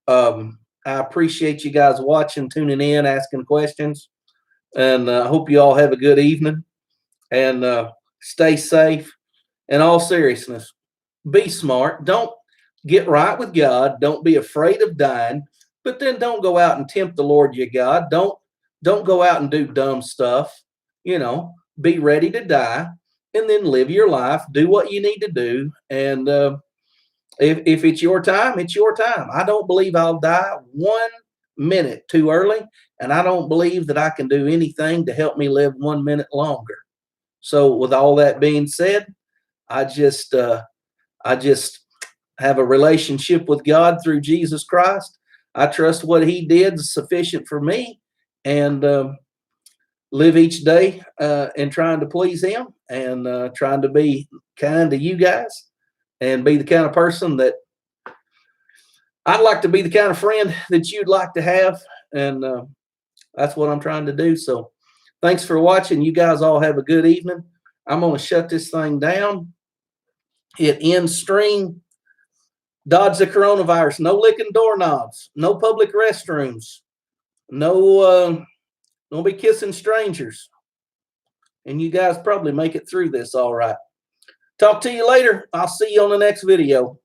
I appreciate you guys watching, tuning in, asking questions. And I hope you all have a good evening. And stay safe. In all seriousness, be smart. Don't get right with God. Don't be afraid of dying. But then don't go out and tempt the Lord your God. Don't go out and do dumb stuff. Be ready to die and then live your life. Do what you need to do. And if it's your time, it's your time. I don't believe I'll die 1 minute too early. And I don't believe that I can do anything to help me live 1 minute longer. So with all that being said, I just have a relationship with God through Jesus Christ. I trust what He did is sufficient for me, and live each day in trying to please Him and trying to be kind to you guys and be the kind of person that I'd like to be, the kind of friend that you'd like to have, and that's what I'm trying to do. So thanks for watching. You guys all have a good evening. I'm going to shut this thing down. Hit end stream. Dodge the coronavirus. No licking doorknobs. No public restrooms. No, don't be kissing strangers. And you guys probably make it through this all right. Talk to you later. I'll see you on the next video.